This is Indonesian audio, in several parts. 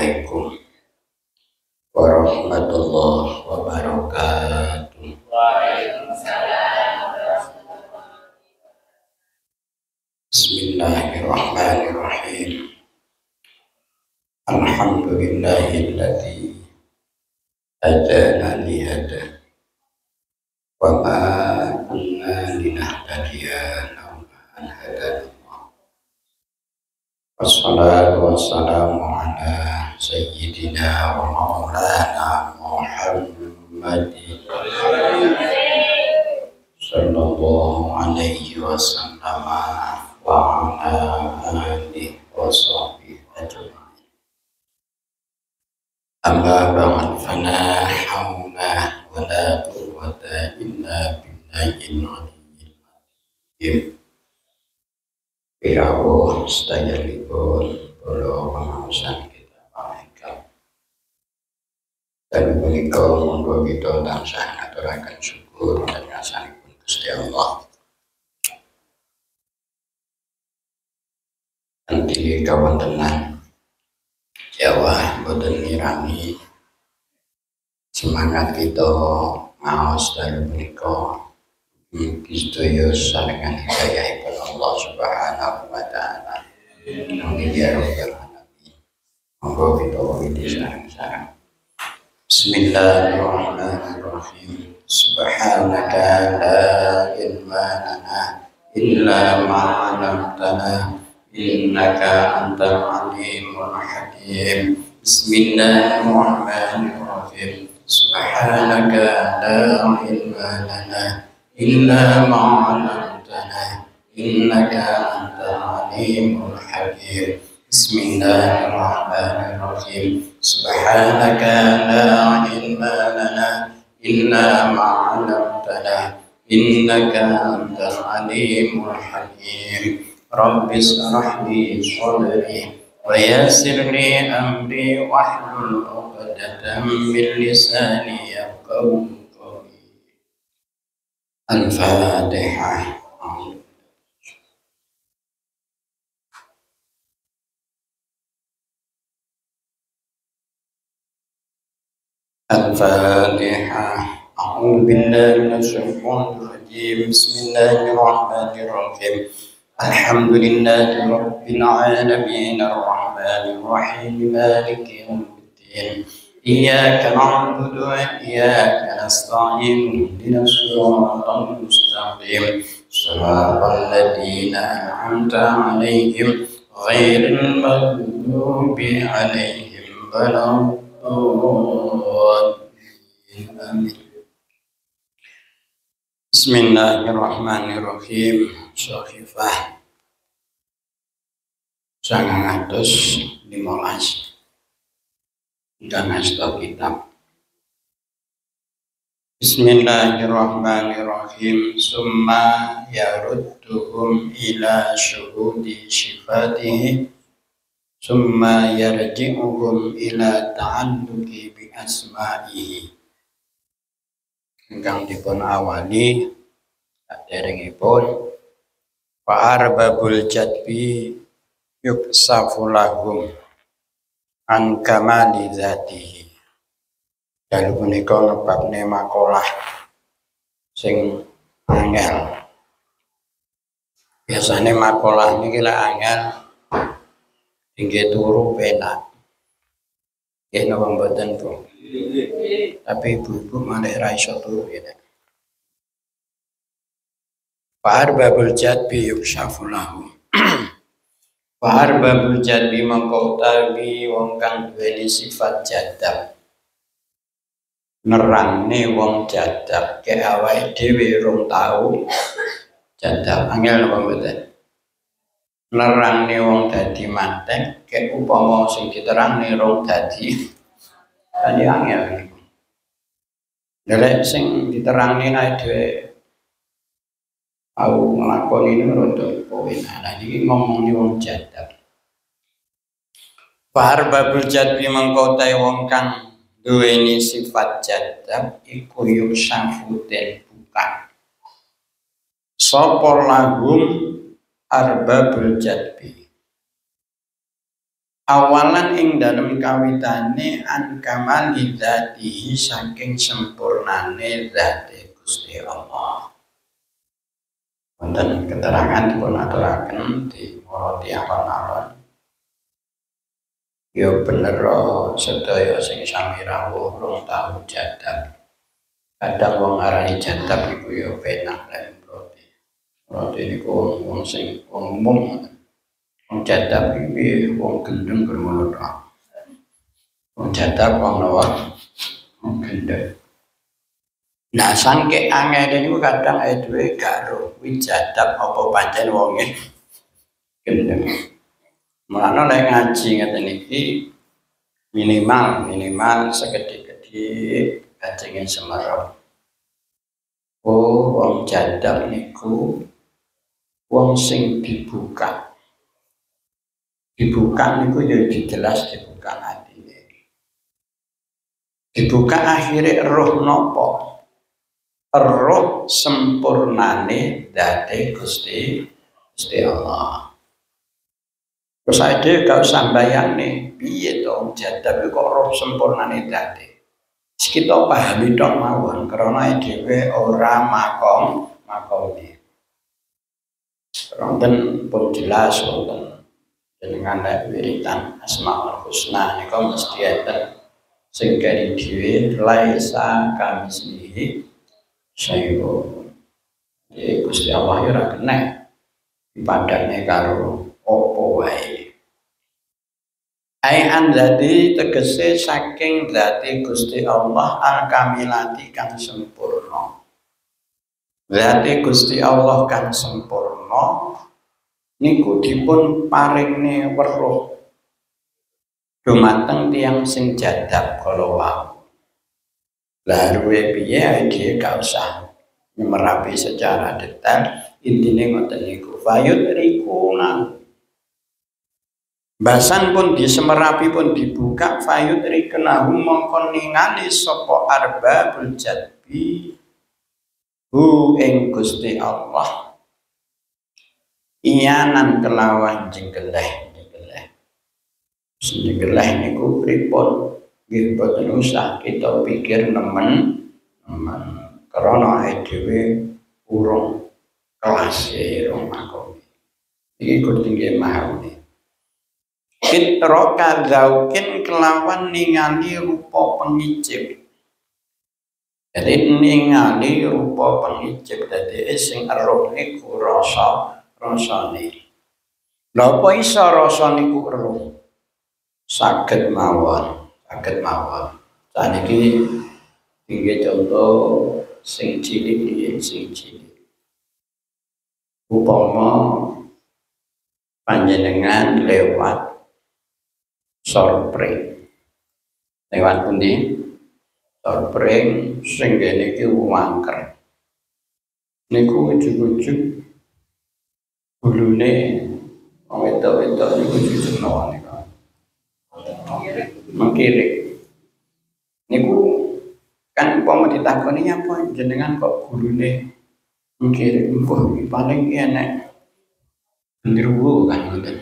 Assalamualaikum warahmatullahi wabarakatuh. Bismillahirrahmanirrahim. Alhamdulillahilladzi hadana li hada wa ma kunna linahtadiya laula an hadana Allah. Wassalatu wassalamu ala sayyidina wa maulana Muhammadin sallallahu alaihi wasallam wa ala alihi wa sahbihi ajma'in. Amma ba'd, fala hawla wa la quwwata illa billahil aliyyil azim. Birawuh sedayalipun kula pangaosan kita pameka. Dan menika monggo kita tansah ngaturaken syukur dan ngasanipun Gusti Allah. Nanti kawontenan Jawa boten ngirani semangat kita ngaos dalem menika sedaya sarengan hidayahipun Allah Subhanahu wa taala. Amin ya rabbal alamin. Monggo kita wiwiti sareng-sareng. Bismillahirrahmanirrahim. Subhanaka la ilma lana illa ma 'allamtana innaka antal alimul hakim. Bismillahirrahmanirrahim. Subhanaka la ilma lana illa ma 'allamtana innaka antal alimul hakim. Bismillahirrahmanirrahim. Subhanaka la ilma lana illa ma 'allamtana innaka antal alimul hakim. Rabbi shrah li sadri wa yassir li amri wahlul 'uqdatam min lisani yafqahu qawli. Al-Fatihah. Al-Fatihah. A'udzu billahi minasyaitonir rajim. Bismillahirrahmanirrahim. Alhamdulillahi rabbil alamin arrahmanir rahim maliki yaumiddin. Iyyaka na'budu wa iyyaka nasta'in ihdinas siratal mustaqim siratal ladzina an'amta 'alaihim ghairil maghdubi 'alaihim waladdallin. Amin. Bismillahirrahmanirrahim. Shahifah 915 dan asal kitab. Bismillahirrahmanirrahim. Summa yarudduhum ila syuhudi sifatihi summa yarji'uhum ila ta'alluqi bi asma'ihi. Ingkang dipun awali saderengipun wa arbabul jadbi yuksafu lahum an kamali dzatihi. Dalu punika ngebabne makalah sing angel. Biasane makalah niki lek angel tinggi turu penak. Nggih napa mboten, Bu? Tapi ibu-ibu malah ra iso turu ya. Fa'arbabul jadbi yuksafu lahum. Fa'arbabul jadbi mangko utawi wong kang duweni sifat jadab. Nerangne wong jadab ke awake dhewe rong tau jadab angel napa mboten? Nerangne wong dadi mantek ke upama sing diterangne rong dadi angel. Nek sing diterangne nae dhewe aku nglakoni ini rada penak. Lah iki ngomongni wong jadab. Fa'arbabul jadbi mangko tae wong kang duweni sifat jadab iku yuksafu den buka. Sapa lahum arbabul jadbi. awalan ing dalem kawitane an kamali dzatihi saking sempurnane zate Gusti Allah. Wonten keterangan dipun aturaken di Murati alon-alon. Ya bener sedaya sing sami rawuh rong tau jadab. Kadang wong arani jadab iku ya penak lan Murati. Murati niku wong sing umum. Wong jadab iki wong gendeng bermono tok. Wong jadab wong nawa wong gendeng. Nah sangke angel niku kadang dhewe gak ro kuwi jadab apa pancen wonge gendeng. Mulane nek ngaji ngeten iki minimal sekedhik-kedhik kajenge semerap. Oh wong jadab niku wong sing dibuka niku ya jelas dibuka atine. Dibuka akhirnya roh nopo? Roh sempurnane dzate Gusti Allah. Terus ade gak usah bayane piye to jadab kok roh sempurnane dzate. Kita pahami tok mawon karena dhewe ora makom iki. Wonten pun jelas wonten dengan wiridan Asmaul Husna nika mesti enten sing kari dhewe laisa kamislihi syai'un. Gusti Allah ora kena dipadane karo apa wae. Ai andzati tegese saking dzati Gusti Allah al-kamilati kang sempurna. Dzati Gusti Allah kang sempurna niku dipun paringne weruh dumateng tiyang sing jadab kala wau. Lah ruwe piye iki gak usah nyemerapi secara detail, intine ngoten niku fayut rikuna. Basan pun disemerapi pun dibuka fayut rikuna mongkon ningali sapa arbabul jadbi hu ing Gusti Allah. Iyanan kelawan jenggeleh niku pripun nggih boten usah kita pikir nemen karena dhewe urung kelas urung makom iki kudu nggih mahami fitraka zaukin kelawan ningali rupa pengicip. Jadi ningali rupa pengicip dadi sing eruh niku rasane. Lha apa iso rasa niku eruh? Saged mawon. Saniki inggih contoh sing cilik. Upama panjenengan lewat sorpring. Lewat pundi? Sorpring sing kene iki wangker. Niku ujug-ujug gulune wong wedok-wedok niku ujug nawa niku. Mengkirik. Niku kan umpama ditakoni apa jenengan kok gulune mengkirik empuh paling enek ndruwo kan ngoten.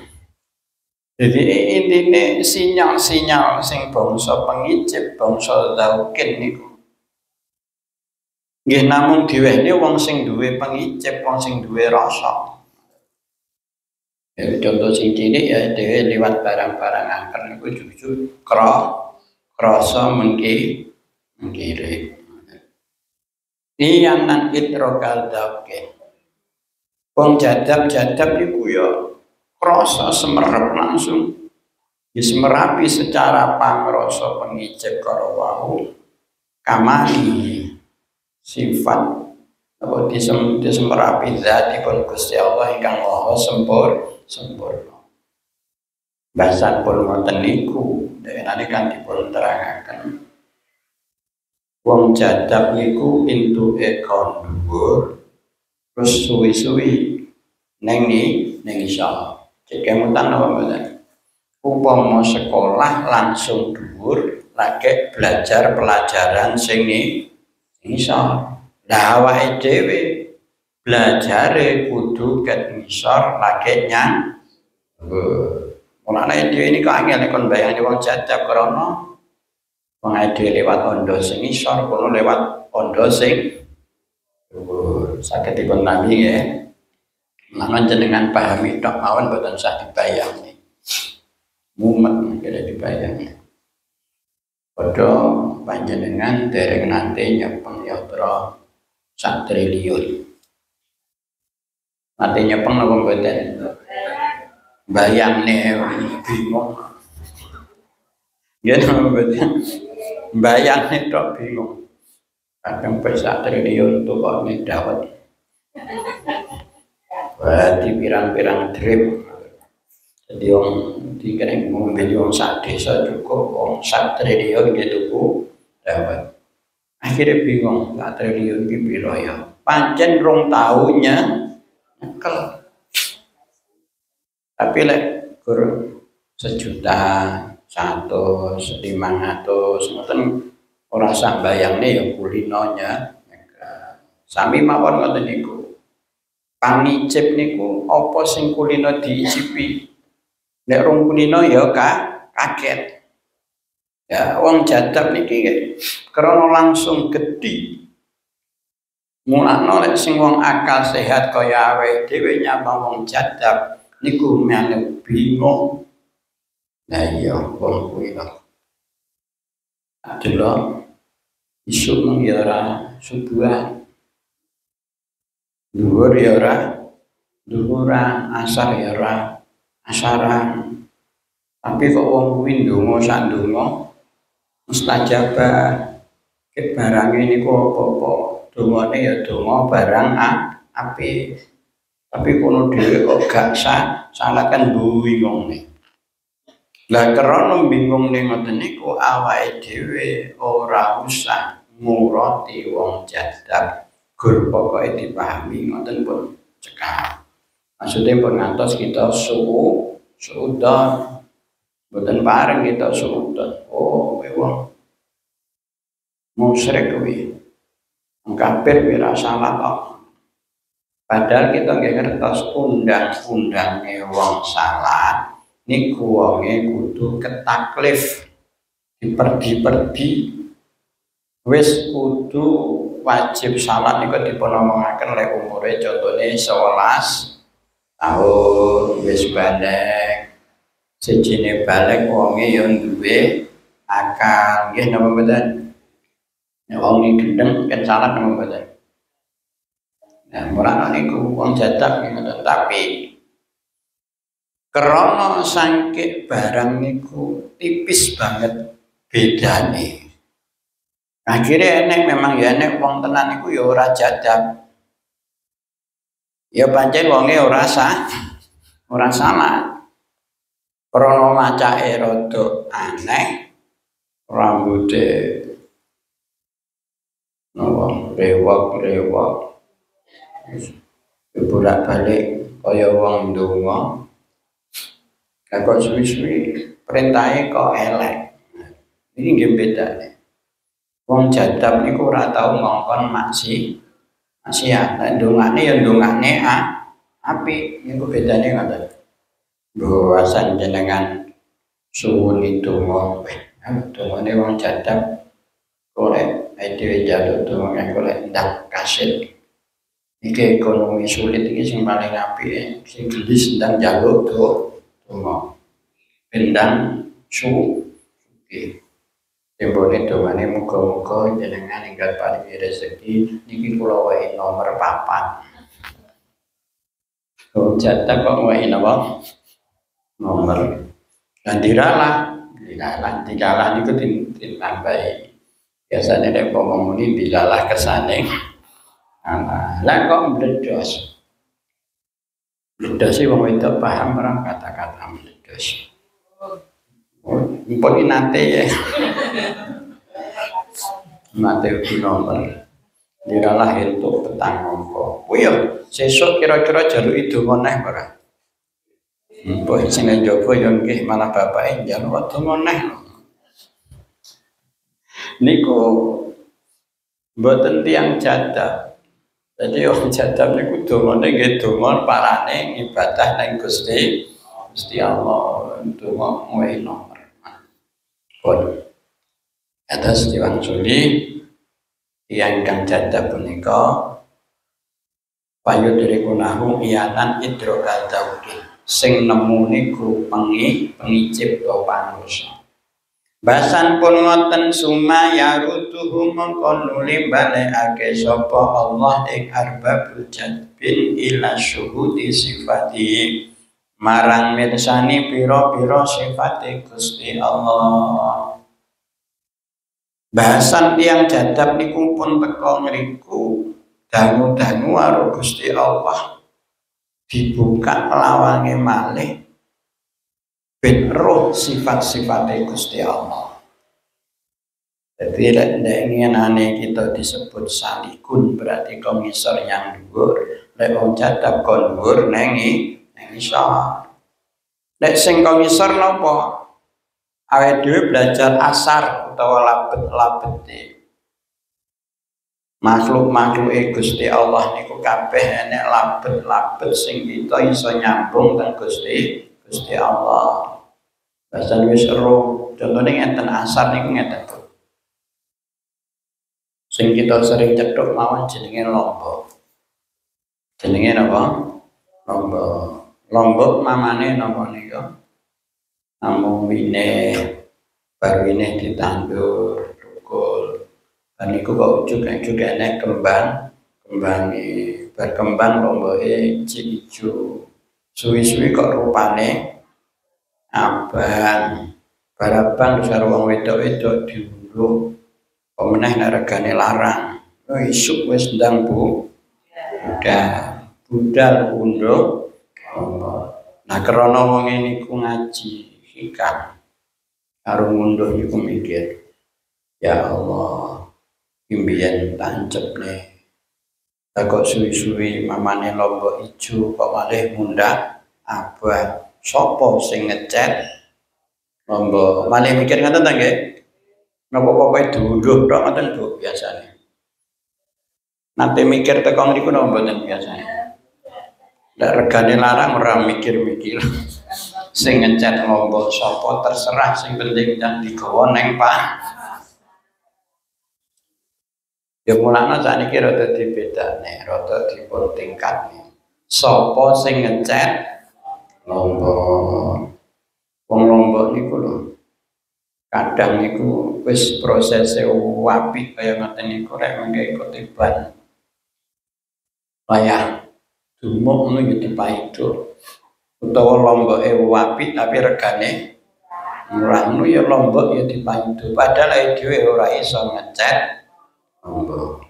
Jadi intine sinyal-sinyal sing bangsa pengicip, bangsa zaukin niku. Nggih namung diwehne wong sing duwe pengicip, wong sing duwe rasa. Ya contoh sing cilik ya dhewe liwat barang-barang angker niku jujur krasa mengkirik. Iyanan itrokal zaukin. Wong jadab niku ya krasa semerep langsung disemerapi secara pangrasa pengicip karo wau kamali sifat apa disemerapi zatipun Gusti Allah ingkang maha sempurna. Bahasan pun ngoten niku dene kan dipun terangaken wong jadab niku entuke kon dhuwur terus suwi-suwi neng isya. Jika mutan apa mboten? Upama sekolah langsung dhuwur lagi belajar pelajaran sing isya. Lah awake dhewe belajare kudu ket ngisor lagi nyang. Mulane dhewe ini kok angel kon bayangke wong jadab krana wong dhewe lewat ondo sing isor kono lewat ondo sing dhuwur. Saged dipun tampi nggih. Lamun jenengan pahami tok mawon boten usah dibayangke. Mumet kira dibayangke. Padha panjenengan dereng nate nyepeng yatra 1 triliun. Nate nyepeng napa mboten? Bayangne bingung. Ya napa mboten? Bayangne tok bingung. Kadang wis 1 triliun tukone dawet. Berarti pirang-pirang drip. Jadi wong dikene ngombe wong sak desa cukup wong 1 triliun gitu tuku dapat. Akhirnya bingung 1 triliun iki piro ya. Pancen rong tahunya nyekel. Tapi lek gur 1 juta, 100, 500 ngoten ora sak bayangne ya kulinonya. Sami mawon ngoten niku. Pangicip niku apa sing kulino diicipi. Nek rong kulino ya kaget. Ya wong jadab niki krana langsung gedhi. Mulane nek sing wong akal sehat kaya awake dhewe nyambang wong jadab niku melu bingung. Lah iya wong kuwi lho. Delok isu mung ya ora subuhan. Dhuwur ya ora dhuwuran, asar ya ora asaran. Tapi kok wong kuwi ndonga sak ndonga mustajabah. Ke barang niku apa-apa dongane ya donga barang apik. Tapi kono dhewe kok gak salahkan bingungne. Lah krana bingungne ngoten niku awake dhewe ora usah nguroti wong jadab. Gur pokoke dipahami ngoten pun cekap. Maksudnya pun ngantos kita suudon. Mboten pareng kita suudon. Oh, wong musyrik kuwi. Kafir ora salah kok. Padahal kita nggih ngertos undang-undange wong salat niku wonge kudu ketaklif diperdi-perdi. Wis kudu wajib salat niku dipun omongaken lek umure contone 11 tahun wis balik. Sejine balik wonge ya duwe akal. Nggih napa mboten? Nek wong iki gendeng kan salat napa mboten? Nah, mulane niku wong jadab ngoten tapi krana sangke barang niku tipis banget bedane. Akhirnya enek memang ya enek wong tenan iku ya ora jadab. Ya pancen wonge ora salah. Krana macake rada aneh, rambuté napa rewok-rewok. Bolak-balik kaya wong ndonga. Kok suwi-suwi perintahe kok elek. Ini nggih bedane. Wong jadab niku ora tau ngongkon maksiat. Nek ndongane ya ndongane apik. Niku bedane ngoten. Bawasan jenengan suwun donga. Dongane wong jadab golek dhewe jaluk donga golek ndak kasil. Iki ekonomi sulit iki sing paling apik. Sing gelis ndang jaluk donga. Bendang suki. Tembone dongane muga-muga jenengan enggal paringi rezeki niki kula wae nomor 4. Oh jatah kok wae napa? Nomor. Dan diralah niku ditambahi. Biasane nek wong muni dilalah kesane. Lah kok meledos. Meledos sih wong wedok paham ora kata-kata meledos. Mpun nate ya. Nate nomor. Diralah entuk petang angka. Kuwi yo sesuk kira-kira jaluki donga neh ora. Mbok sing njaba yo nggih malah bapake njaluk donga neh. Niku mboten tiyang jadab. Jadi wong jadab niku dongane nggih donga parane ibadah ning Gusti Gusti Allah untuk ngwehi nomor. Pun atas diwangsuli yang kang jadah punika payudrikunahu iyanan idrokal dauki sing nemuni grupengi pengicipta panusa. Basan pun ngoten suma yarutuhu mongko nuli balekake sapa Allah ing arbabul jadbin ila syuhudi sifati marang mirsani pira-pira sifate Gusti Allah. Bahasan tiang jadab niku pun teka ngriku dangu-dangu karo Gusti Allah dibuka lawange malih ben roh sifat-sifate Gusti Allah. Jadi nek ngenane kita disebut salikun berarti komisor yang dhuwur, nek wong jadab kon dhuwur neng isor. Nek sing komisor napa? Awake dhewe belajar asar utawa labet-labete. Makhluk-makhluke Gusti Allah niku kabeh enek labet-labet sing kita iso nyambung teng Gusti Allah. Bahasa wis ero, contohnya ngeten asar niku ngeten. Sing kita sering cethuk mawon jenenge lombok. Jenenge napa? Lombok. Lombok mamane napa nika? Namung wine, bar wine ditandur, tukul. Dan niku kok ujug-ujug enek kembange, berkembang lomboke ijo. Suwi-suwi kok rupane abang, barabang karo wong wedok-wedok diundhuh. Pemeneh nek regane larang. Isuk wis ndang Bu. Budal undhuh. Nah krana wong niku ngaji hikam. Karo undhuh niku mikir, ya Allah, imbiyen tancepne. Kok suwi-suwi mamane lombok ijo kok malih mundak abang. Sopo sing ngecet lombok malih mikir ngoten ta nggih napa pokoke diundhuh tok ngoten Bu biasane nate mikir teko ngriku napa mboten biasane nek regane larang ora mikir-mikir sing ngecet lombok sapa terserah sing penting jan digawa neng Pak ya mulane sakniki rada dibedane rada dipun tingkatne sapa sing ngecet lombok, wong lombok niku lho, kadang niku wis prosese apik kaya ngoten niku rek mengke kotiban, payah, dumuk ngono yo dipaido, utawa lomboke apik tapi regane murah ngono ya lombok ya dipaido, padahal dhewe ora iso ngecet lombok.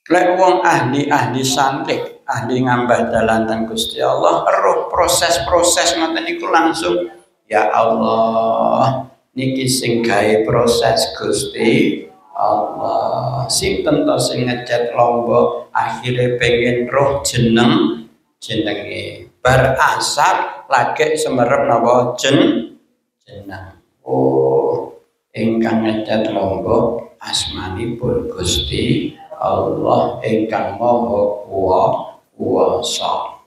Lek wong ahli santrik, ahli ngambah dalan teng Gusti Allah, roh proses-proses ngoten niku langsung ya Allah, niki sing gawe proses Gusti Allah. Sinten to sing ngecat lombok akhire pengen roh jenenge. Bar asar lagi semerep napa jeneng. Oh, ingkang ngecat lombok asmanipun Gusti Allah ingkang maha kuwasa.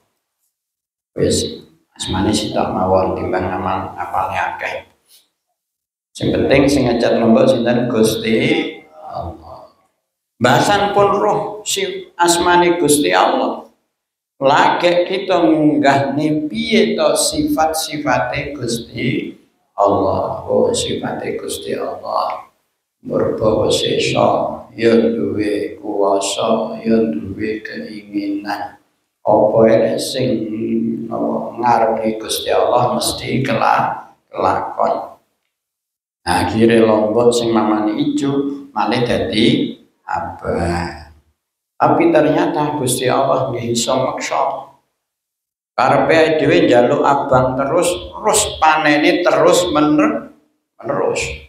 Wis asmane sitok mawon timbang nama apale akeh. Sing penting sing ngecat lombok sinten Gusti Allah. Bahasan pun roh si asmane Gusti Allah. Lagi kita munggah piye to sifat-sifate Gusti Allah. Oh sifate Gusti Allah. Murba sesa ya duwe kuwasa ya duwe keinginan apa ene sing ngarepe Gusti Allah mesti kelakon. Akhire lombok sing mamane ijo malah dadi abang. Tapi ternyata Gusti Allah nggih iso maksa. Karepe dhewe njaluk abang terus panene terus menerus.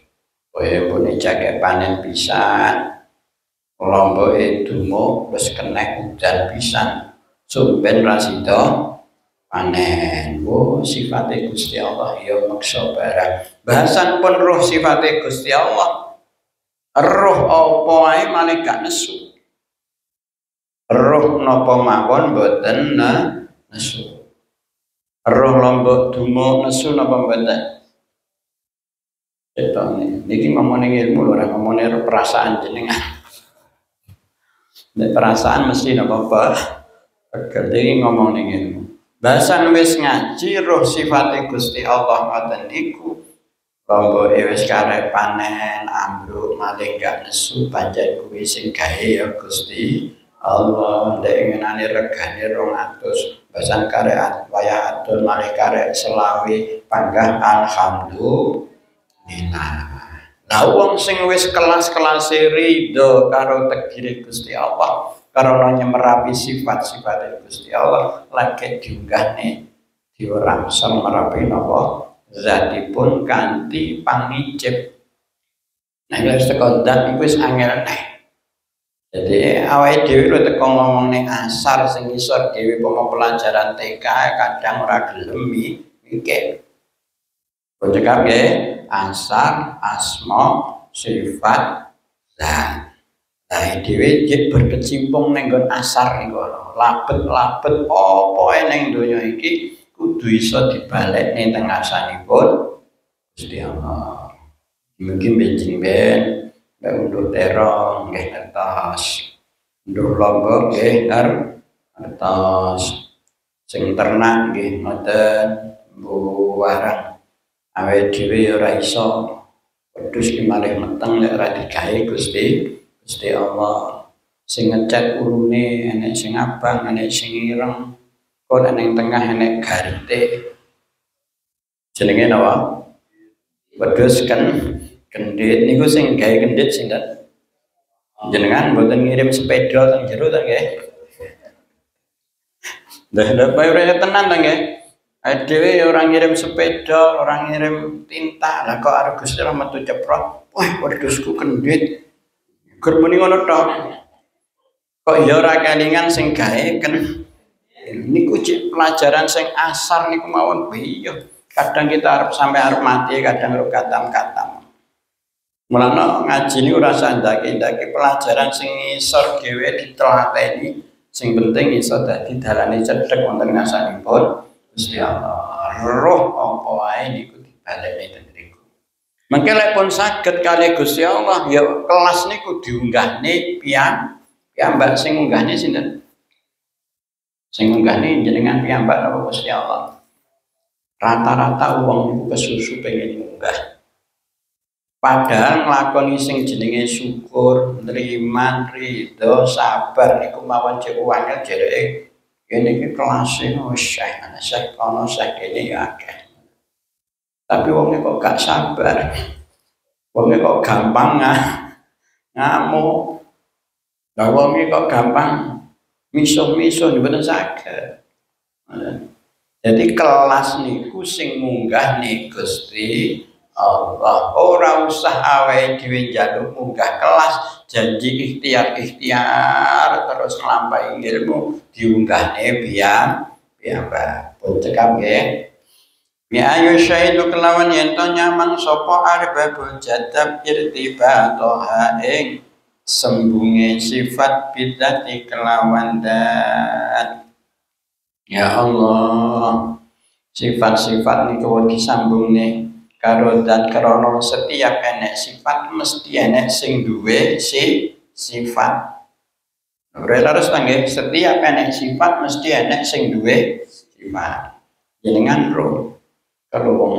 Kowe pun jake panen pisan, lomboke dumuk wis kena udan pisan, sumben ra sida panen. Oh sifate Gusti Allah ya maksa barang. Bahasan pun roh sifate Gusti Allah. Roh apa wae malaikat nesu. Roh napa mawon mboten nesu. Roh lombok dumo nesu napa mboten? Ketone. Niki ngomongin ilmu ora ngomongin perasaan jenengan. Nek perasaan mesti napa apa? Pekel iki ngomongin ilmu. Bahasan wis ngaji roh sifate Gusti Allah ngoten niku. Lomboke wis karep panen, ambruk malih gak nesu pancen kuwi sing gawe ya Gusti Allah. Ndek ngenane regane 200, basan karek wayah atur malih karek selawe panggah alhamdulillah. Nah wong sing wis kelas-kelase ridho karo tegire Gusti Allah, karo nyemerapi sifat-sifat Gusti Allah, lagi diunggahne diurangsang merapi napa zatipun kanthi pangicip. Nah wis teko zat iku wis angel neh. Jadi awake dhewe lho teko ngomong ning asar sing isor dhewe pelajaran TK kadang ora gelem mikir. Cekap nggih, asar, asma, sifat, zat. Nah dhewe jek berkecimpung ning nggon asar niku labet-labet apa ning donya iki kudu iso dibalekne teng asanipun Gusti Allah. Mungkin benjing ben undur terong nggih ngertos. Undur lombok nggih ngertos. Sing ternak nggih ngoten mbuh warang. Awake dhewe ora iso wedhus ki malih meteng lek ora digawe Gusti Allah. Sing ngecat urune enek sing abang, enek sing ireng. Kok ning tengah enek garite. Jenenge napa? Wedhus kendit niku sing gawe kendit sinten? Jenengan mboten ngirim sepeda teng jero ta nggih? Lah bayar tenan ta nggih? Dhewe ora ngirim sepeda, ora ngirim tinta. Lah kok arep Gusti Allah metu ceprot. Wah, wedhusku kendit. Gur muni ngono tok. Kok ya ora kelingan sing gawe niku pelajaran sing asar niku mawon iya. Kadang kita arep mati, kadang ora katam-katam. Mulane ngaji niku ora sandake-ndake pelajaran sing isor dhewe ditelateni. Sing penting iso dadi dalane cedhek wonten ngasanipun Gusti Allah. Roh apa wae niku dibalekne teng mriku. Mengke lek pun saged kali Gusti Allah ya kelas niku diunggahne piyambak sing unggahne sinten? Sing unggahne jenengan piyambak napa Gusti Allah. Rata-rata wong niku kesusu pengen munggah. Padahal nglakoni sing jenenge syukur, nriman, ridho, sabar niku mawon cek uangnya jereke kene iki kelase wis ana sak kono sak kene ya akeh. Tapi wong kok gak sabar. Wong kok gampang ngamuk. Lah wong kok gampang misuh-misuh mboten saged. Jadi kelas niku sing munggah nih Gusti Allah. Ora usah awake dhewe njaluk munggah kelas, janji ikhtiar terus nglampahi ilmu diunggahne piyambak. Pun cekap nggih. Ya ayu syaidu kelawan yen to nyamang sapa arbabul jadab irtibatoha ing sembunge sifat bidati kelawan dat. Ya Allah, sifat-sifat niku disambungne karo dat krana setiap enek sifat mesti enek sing duwe sifat. Terus nggih, setiap enek sifat mesti enek sing duwe sifat. Jenengan ro kalau wong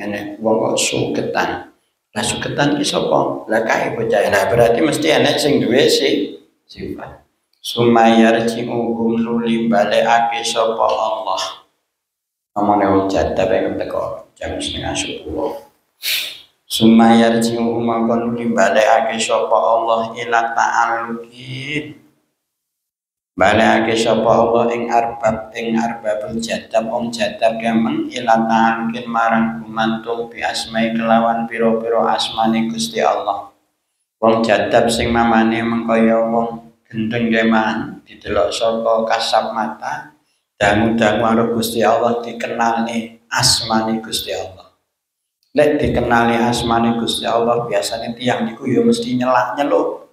enek wong kok sugetan. Lah sugetan ki sapa? Lah kae bocah. Lah berarti mesti enek sing duwe sifat. Sumayar ci'uhum nuli balekake sapa Allah. Omone wong jadab ing teko jam 9:30. Sumayar ci'uhum mangkon nuli balekake sapa Allah ila ta'alluqin. Balekake sapa Allah ing arbabul jadab wong jadab gamen ila ta'alluqin marang gumantung bi asma'i kelawan pira-pira asmane Gusti Allah. Wong jadab sing mamane mengkaya wong gendeng keman didelok saka kasab mata dangu-dangu karo Gusti Allah dikenali asmane Gusti Allah. Lek dikenali asmane Gusti Allah biasanya tiyang niku ya mesti nyeluk.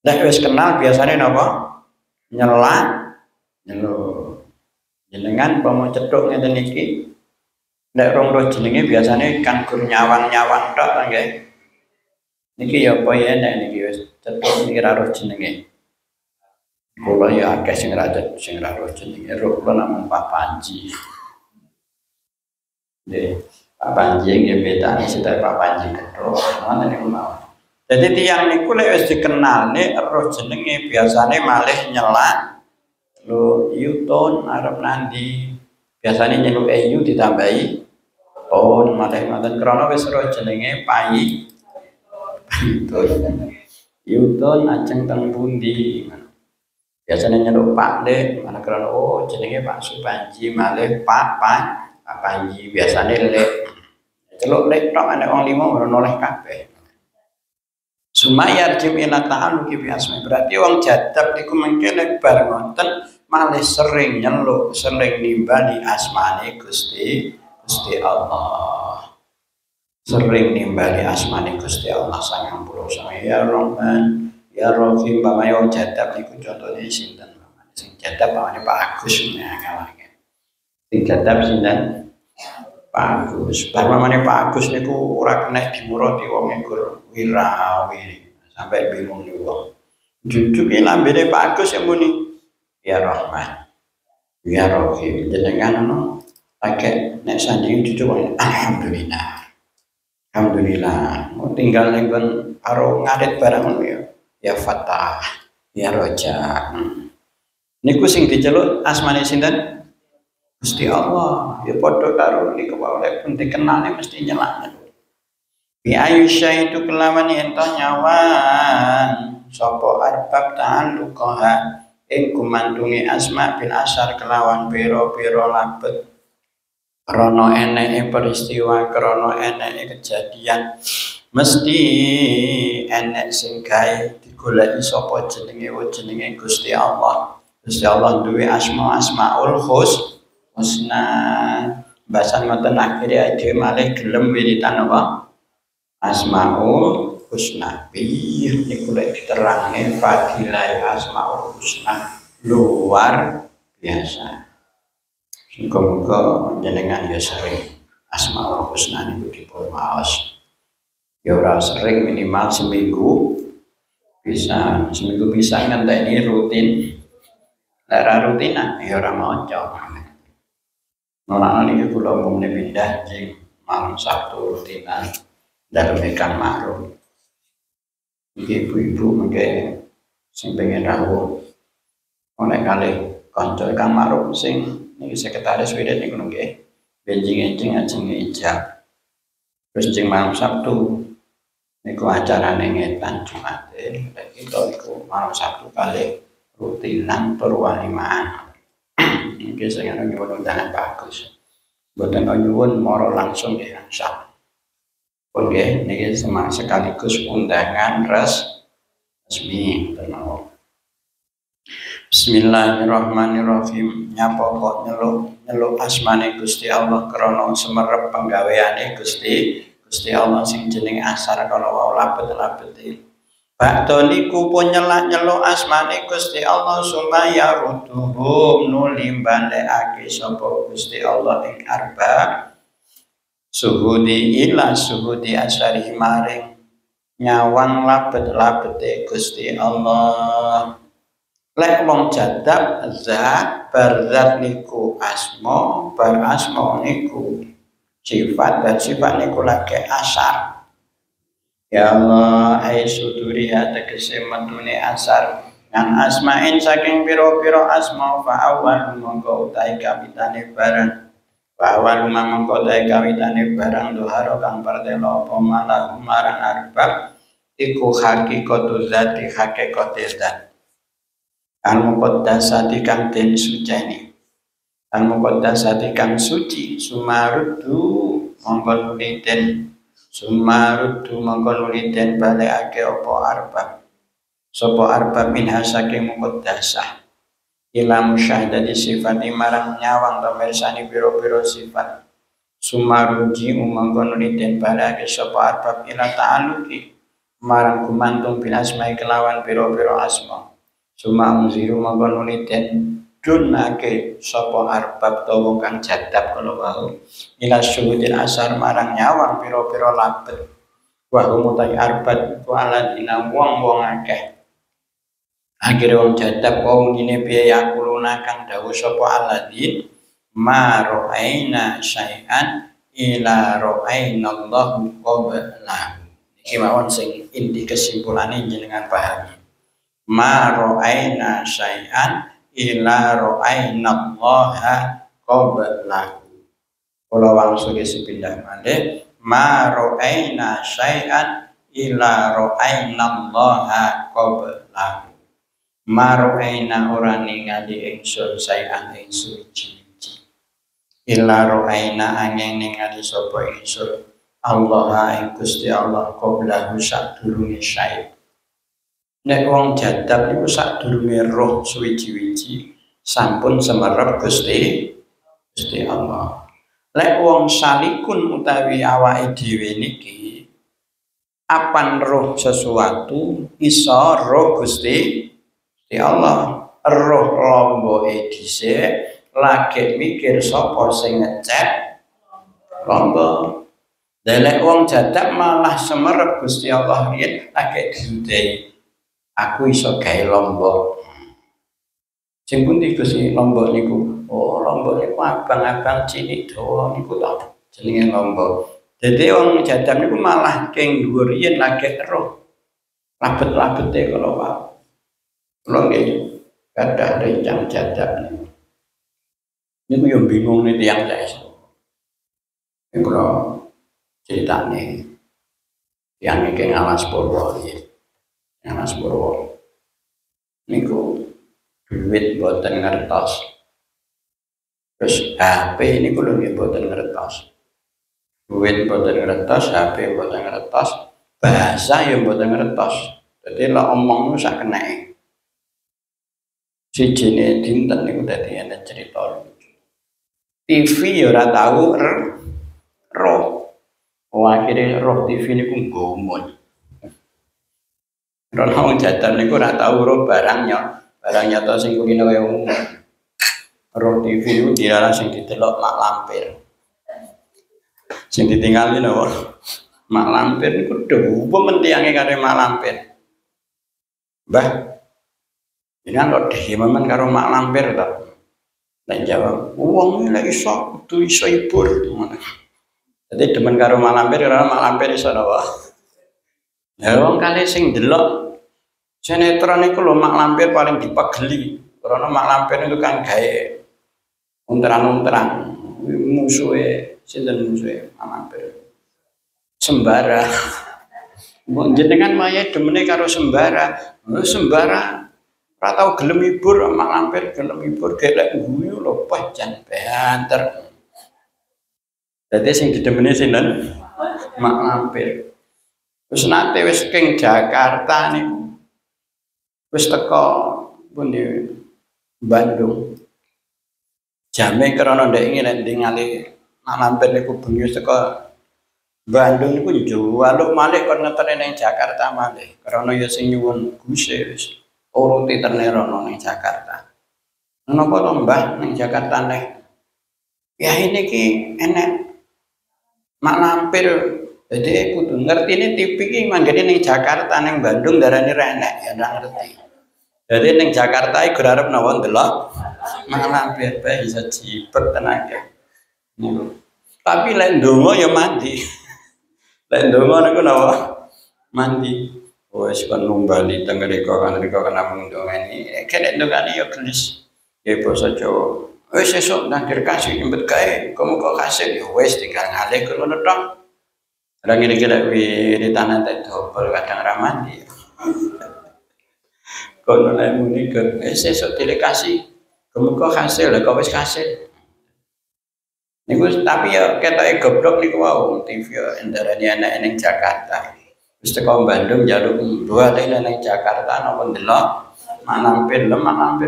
Lek wis kenal biasanya napa? Nyeluk. Jenengan pomo cethuk ngeten iki. Nek rong roh jenenge biasane kanggo nyawang-nyawang tok ta nggih. Niki ya apa ya nek niki wis cethuk niki ra roh jenenge. Kula ya akeh sing ra roh jenenge. Roh kula namung Pak Panji. Nggih, Pak Panji nggih betane sedaya Pak Panji ketro. Ngoten niku mawon. Jadi tiyang niku lek wis dikenalne roh jenenge biasane malih nyelak. Lho, Yutun arep nandi. Biasane nyeluk Yu ditambahi ton malih ngoten krana wis roh jenenge Payi. Yutun ajeng teng pundi. Biasane nyeluk Pak Lek, mana krana oh jenenge Pak Supanji malih Pak Panji biasane Lek. Celuk Lek tok ana wong limo ora oleh kabeh. Sumayar jim ila ta'alluqi bi asma. Berarti wong jadab niku mengke nek bar ngoten malih sering nyeluk, sering nimbali asmane Gusti Allah. Sering nimbali asmane Gusti Allah 99 ya Rahman, ya Rahim. Pamane wong jadab niku contone sinten? Sing jadab pamane Pak Agus ngawake. Sing jadab sinten? Pak Agus. Pamane Pak Agus niku ora kena dimurati wong nggur wirawi sampai bingung niku wong. Jujuke lambene Pak Agus yang muni ya Rahman, ya Rahim. Jenengan ono pakai nek sanding cucu alhamdulillah. Alhamdulillah. Mau tinggal ning karo ngarit barang ngono ya. Ya Fatah, ya Raja. Niku sing diceluk asmane sinten? Gusti Allah. Ya padha karo niku wae pun dikenalne mesti nyelak. Bi Aisyah itu kelawan ento nyawan sapa arbab ta'alluqaha ing gumantungi asma bil asar kelawan pira-pira labet. Krono eneke peristiwa, krono eneke kejadian, mesti enek sing gawe digoleki sapa jenenge Gusti Allah. Gusti Allah duwe asmaul husna. Bahasan ngoten akhire dhewe malih gelem wiritan apa? Asmaul husna. Piye niku lek diterangne fadilah asmaul husna luar biasa. Muga-muga jenengan ya sering asmaul husna niku dipun maos. Ya ora sering, minimal seminggu bisa ngenteni rutin. Nek ora rutin ya ora maca. Nolak niki kula umumne pindah jeng malam Sabtu rutinan dalem Kang Ma'ruf. Iki ibu-ibu mengke sing pengen rawuh ana kalih kanca Kang Ma'ruf sing niki sekretaris wirid niku nggih benjing-enjing ajeng ijab. Terus jeng malam Sabtu niku acarane ngetan Jumate. Kita iku malam Sabtu kali rutinan tur walimaan. Nggih sing ana nyuwun undangan bagus. Mboten nyuwun mara langsung nggih insya. Pun nggih niki sekaligus undangan resmi tenan. Bismillahirrahmanirrahim. Nyapa kok nyeluk asmane Gusti Allah krana semerep penggaweane Gusti Allah sing jeneng asar kala wau labet-labete. Bakto niku pun nyeluk asmane Gusti Allah supaya rutuhum nuli balekake sapa Gusti Allah ing arba suhudi asari maring nyawang labet-labete Gusti Allah. Lek wong jadab zat barzat niku asma, bar asma niku sifat, dan sifat niku lagi asar. Ya Allah ai suduri tegese metune asar ngan asmain saking pira-pira asma fa awal mongko utahe kawitane barang. Fa awal mongko utahe kawitane barang doharo kang partela apa malah marang arbab iku hakikatu zati hakikate zat. Al-muqaddasati kang den suceni, al-muqaddasati kang suci, sumarudu mongko nuliten balekake apa arbab sapa arbab minha saking muqaddasah ila musyahadati sifati marang nyawang pemirsani pira-pira sifat. Sumaruji mongko nuliten balekake sapa arbab ila ta'alluqi marang gumantung bin asma'i kelawan pira-pira asma. Suma unziru mongko nuliten dunake sapa arbab ta wong kang jadab kala wau ila syuhudil asar marang nyawang pira-pira labet wa umutai arbab iku aladina wong-wong akeh akhire wong jadab wong ngene piye yakuluna kang dawuh sapa aladin ma ra'aina syai'an ila ra'aina Allahu qabla iki mawon sing inti kesimpulane jenengan pahami ma ra'aina syai'an ila ra'aina Allaha qablahu kula wangsul sepindah malih ma ra'aina syai'an ila ra'aina Allaha qablahu ma ra'aina ora ningali ingsun syai'an ing suci-suci ila ra'aina angin ningali sapa ingsun Allah ing Gusti Allah qablahu sadurunge syai' nek wong jadab niku sadurunge roh suwiji-wiji sampun semerep Gusti Allah. Lek wong salikun utawi awake dhewe niki apan roh sesuatu iso roh Gusti Allah. Roh lomboke dhisik lagi mikir sapa sing ngecet lombok. Lek wong jadab malah semerep Gusti Allah riyen lagi diudai aku iso gawe lombok. Sing pundi Gusti lombok niku? Oh, lombok niku abang-abang cilik dawa niku ta jenenge lombok. Dadi wong jadab niku malah keng dhuwur yen lagi roh. Labet-labete kala wae. Kula nggih kathah rencang jadab niku. Niku yo bingung nih tiyang saya. Niku kula critane tiyang iki ngalas Purwo iki. Mas Purwo niku duit boten ngertos terus HP ini kulo nggih boten ngertos duit boten ngertos HP boten ngertos bahasa yang boten ngertos dadi lek omong sak keneke sijine dinten niku dadi ana cerita lucu TV ya ora tau roh akhire roh TV niku nggumun Rono wong jadab niku ora tau roh barang nyata sing kulino wae umum. Roh TV niku dilarang sing didelok mak lampir. Sing ditinggali napa? Mak lampir niku dhuwur mentiange karo mak lampir. Mbah, jenengan kok demen karo mak lampir ta? Nek jawab, wong lek iso kudu iso hibur. Dadi demen karo mak lampir ora mak lampir iso napa? Ya wong kali sing delok sinetron iku lho mak lampir paling dipegeli. Karena mak lampir itu kan gawe unteran-unteran. Musuhe sinten musuhe mak lampir? Sembara. Mbok jenengan wayahe demene karo sembara. Sembara ora tau gelem hibur mak lampir gelem hibur gelek guyu lho pajan banter. Dadi sing didemeni sinten? Mak lampir. Wis nate wis king Jakarta niku. Wis teko pundi Bandung. Jame krana ndek iki nek ningali lampir niku bengi teko Bandung niku jualuk malih kon ngeterne ning Jakarta malih. Krana ya sing nyuwun Gusti wis uruti ternerono ning Jakarta. Menapa to Mbah ning Jakarta nek ya ini ki enek mak lampir. Jadi kudu ngerti ini TV ki manggane ning Jakarta ning Bandung darane renek ya ora ngerti. Jadi ning Jakarta iku arep nawa ndelok mak lampir bae iso jipet tenaga. Niku. Tapi lek ndonga ya mandi. Lek ndonga niku nawa mandi. Wis kon numbali teng mriko kan namung ndongani. Kene ndongani ya gelis. Ya basa Jawa. Wis esuk nang kasih nyembet kae, muga kasil ya wis tinggal ngalih ngono tok. Orang ini kira wiritan nanti dobel kadang ramandi. Kalau naik muni ke, sesuk delegasi, kemuka hasil, kau wis hasil. Niku tapi ya kita goblok niku wow TV ya endarane anak ning Jakarta. Wis teko Bandung jaluk dua tene ning Jakarta napa ndelok malampir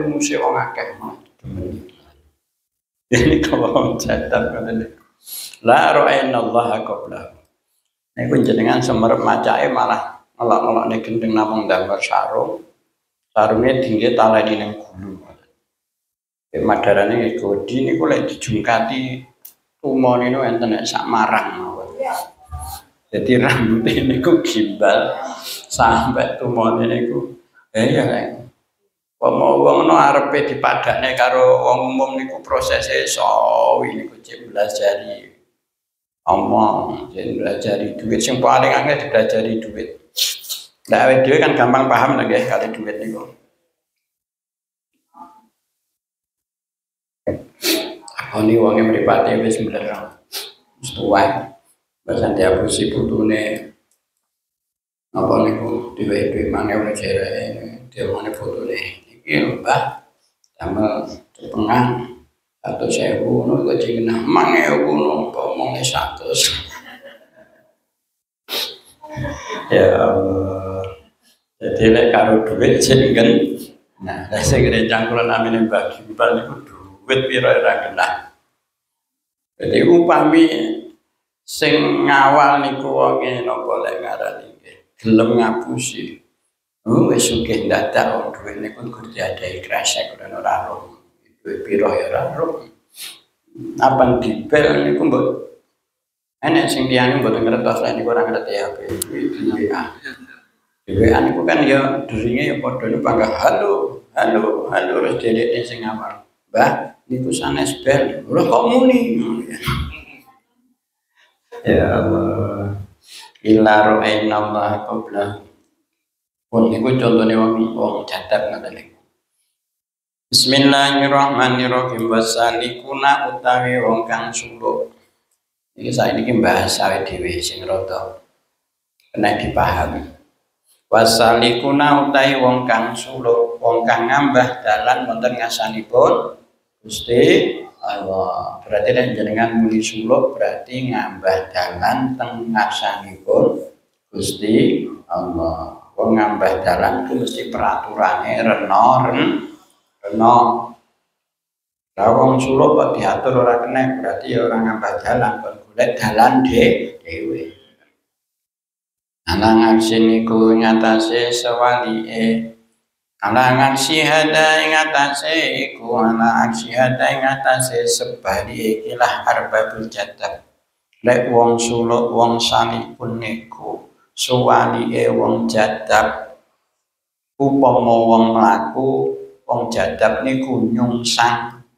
mesti wong akeh. Ini kalau jadab ngoten. La ra'ayna Allah qabla. Niku jenengan semerep macake malah ngelok-ngelokne gendeng namung ndamel sarung. Sarunge dingge taleni ning gulu. Madarane Godi niku lek dijungkati tumone niku enten sak marang mawon. Jadi rambutnya niku gimbal sampai tumone niku. Ya wong no arepe dipadakne karo wong umum niku prosese sawi niku cek belajari omong, cek belajari duit sing paling angel dipelajari duit. Lah awake dhewe kan gampang paham lho nggih kali duit niku. Oni wonge mripate wis bener. Wis tuwa. Bahkan diapusi putune apa niku dhewe-dhewe maneh oleh jere diomongane fotone iki Mbah damel cepengan atau 1000 ngono kok jeneng 5000 ngono kok omonge 100. Ya Allah. Jadi lek karo duit jenengan nah lek sing cangkulan amine Mbah Gimbal niku duit pira ora kenal. Jadi upami sing ngawal niku wonge napa lek ngarani gelem ngapusi. Wis sugih dadak wong dhuwit niku kudu diadahi kresek ora roh. Duit pira ya ora roh. Apa dibel niku mbok enek sing liyane mboten ngertos lek niku ora ngerti HP. WA niku kan ya deringe ya padha niku bangga halo terus dhewe sing ngawal. Mbah niku sanes bel. Lho kok muni? Ya Allah. Illa ra'ayna Allah qabla. Pun niku contone wong jadab ngoten niku. Bismillahirrahmanirrahim. Wasalikuna utawi wong kang suluk. Iki saiki bahasa dhewe sing rada kena dipahami. Wasalikuna utawi wong kang suluk, wong kang ngambah dalan wonten ngasanipun Gusti Allah. Berarti nek jenengan muni suluk berarti ngambah dalan teng ngasanipun Gusti Allah. Wong ngambah dalan ku mesti peraturane rena. Lah wong suluk kok diatur ora kena berarti ya ora ngambah dalan kok golek dalan dhewe. Alangan siniku ngatasi sewalike alangan sihada ing atase iku alangan sihada ing atase sebali ikilah arbabul jadab. Lek wong suluk wong sanipun niku suwalike wong jadab upama wong mlaku wong jadab niku nyungsang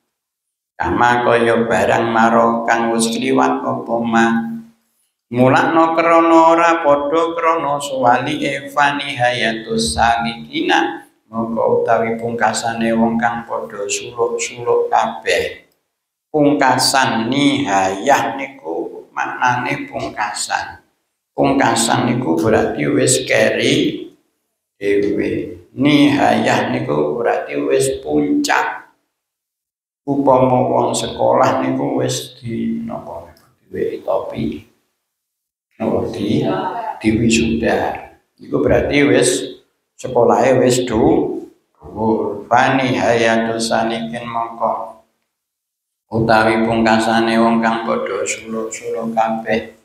kama kaya barang maro kang wis kliwat apa mah mulakno krana ora padha krana suwalike fani hayatus salikina mongko utawi pungkasane wong kang padha suluk-suluk kabeh. Pungkasan nihayah niku maknane pungkasan. Pungkasan niku berarti wis keri dhewe. Nihayah niku berarti wis puncak. Upama wong sekolah niku wis di napa duwe topi. Di wisuda. Iku berarti wis sekolahe wis dhuwur. Fani hayatus salikin mongko utawi pungkasane wong kang padha suluk-suluk kabeh.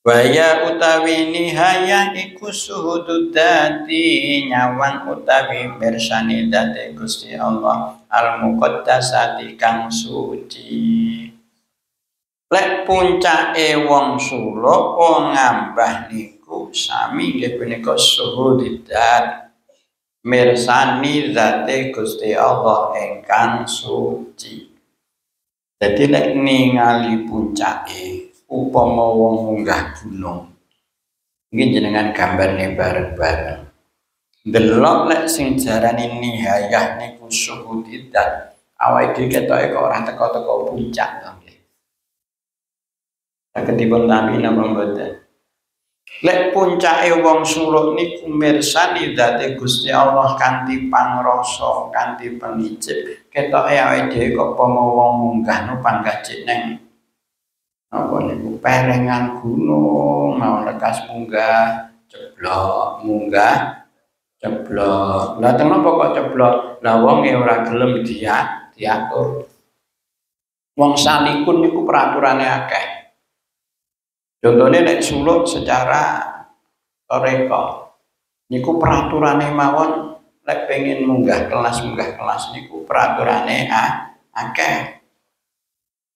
Waya utawi nihayah iku suhudud dati nyawang utawi mirsani dati Gusti Allah al-muqaddasati kang suci. Lek puncake wong suluk wong ngambah niku sami nggih punika suhudud dat mirsani zate Gusti Allah ingkang suci. Jadi lek ningali puncake upama wong munggah gunung. Iki jenengan gambane bareng-bareng. Delok lek sing jarane nihayah niku suhudidat. Awake dhewe ketoke kok ora teko-teko puncak to nggih. Saketipun tami napa mboten. Lek puncake wong suluk niku mirsani zate Gusti Allah kanthi pangrasa, kanthi pengicip. Ketoke awake dhewe kok upama wong munggah no panggajik neng apa niku perengan gunung mau lekas munggah ceblok lah teng napa kok ceblok lah wong e ora gelem diatur wong salikun niku peraturane akeh contohnya nek suluk secara toreko niku peraturane mawon lek pengen munggah kelas niku peraturane akeh.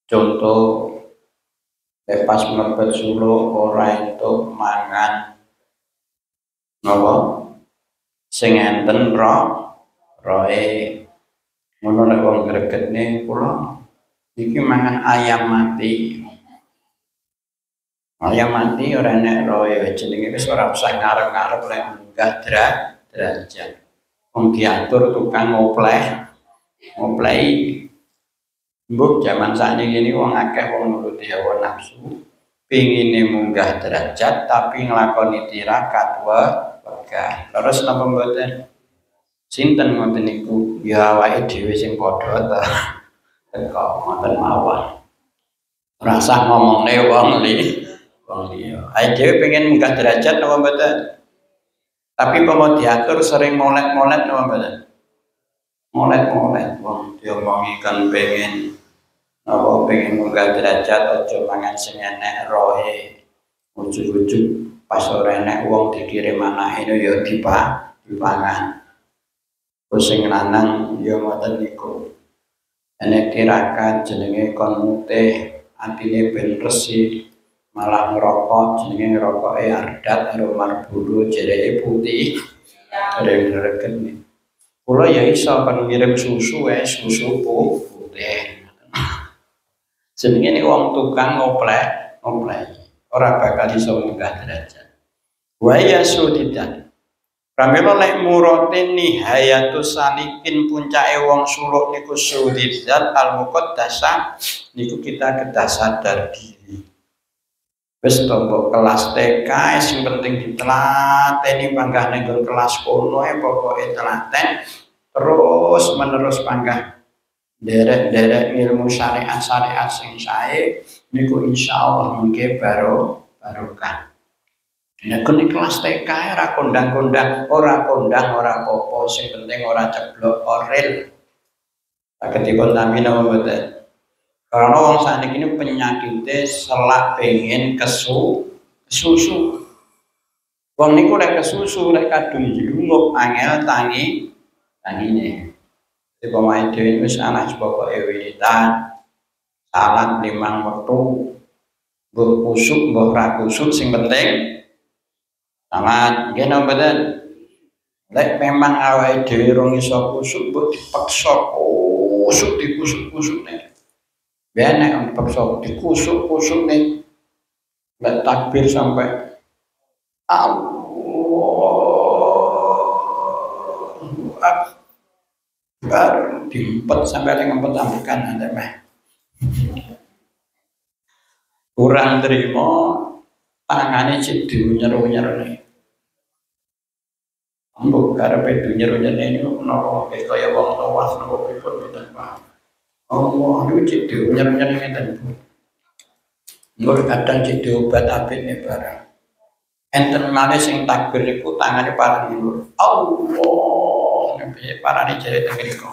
Contoh pas mlebet Solo ora entuk mangan napa sing enten roe ngono lek wong gregetne kula iki mangan ayam mati. Ayam mati ora enek roe jenenge wis ora usah ngarep-ngarep lek munggah derajat. Wong diatur tukang ngoplehi. Mbok jaman sakniki ini wong akeh wong nuruti hawa nafsu, pengine munggah derajat tapi nglakoni tirakat wegah. Terus napa mboten? Sinten ngoten niku? Ya awake dhewe sing padha ta. Teko ngoten mawon. Ora usah ngomongne wong liya. Awake dhewe pengen munggah derajat napa mboten? Tapi pomo diatur sering molek-molek napa mboten? Molek-molek wong diomongi kan pengen munggah derajat aja mangan sing enek roe. Ujug-ujug pas ora enek wong dikirim anake ya dipangan. Terus sing lanang ya ngoten niku. Enek tirakat jenenge kon mutih, atine ben resik, malah ngerokok jenenge ngerokoke ardat karo marburu jereke putih. Regen nih. Kula ya iso kan ngirim susu susu putih. Jenenge nek wong tukang ngoplek, ora bakal iso munggah derajat. Wa ya sudidan. Pramila lek murate nihayatus salikin puncake wong suluk niku sudidan al-muqaddasah niku kita kedah sadar diri. Wis to kelas TK sing penting ditelateni panggah ning kelas kono pokoke telaten terus menerus panggah derek ilmu syariat sing sae niku insyaallah mengke barokah. Nek di kelas TK ora kondang-kondang, ora apa-apa, sing penting ora ceblok oril. Saketipun tampi napa mboten? Karena wong sakniki ini penyakite selak pengen kesusu. Wong niku lek kesusu lek kadung njlungup angel tangine. Pemain dhewe wis ana pokoke wiridan salat 5 wektu mbok kusuk mbok ra kusuk sing penting salat nggih napa mboten lek memang awake dhewe rong iso kusuk mbok dipaksa kusuk dikusuk-kusukne ben nek dipaksa dikusuk-kusuk nih lek takbir sampai baru diempet sampai ngempet ambekan ada meh kurang terima tangane cek diunyer-unyer nih ambok karepe diunyer-unyer ini nopo kaya wong lawas nopo pripun mboten paham Allah niku cek diunyer-unyer ngeten mulai kadang cek diobat apik nih barang enten malih sing takbir niku tangane parang ngulur Allah parane jare teng mriku.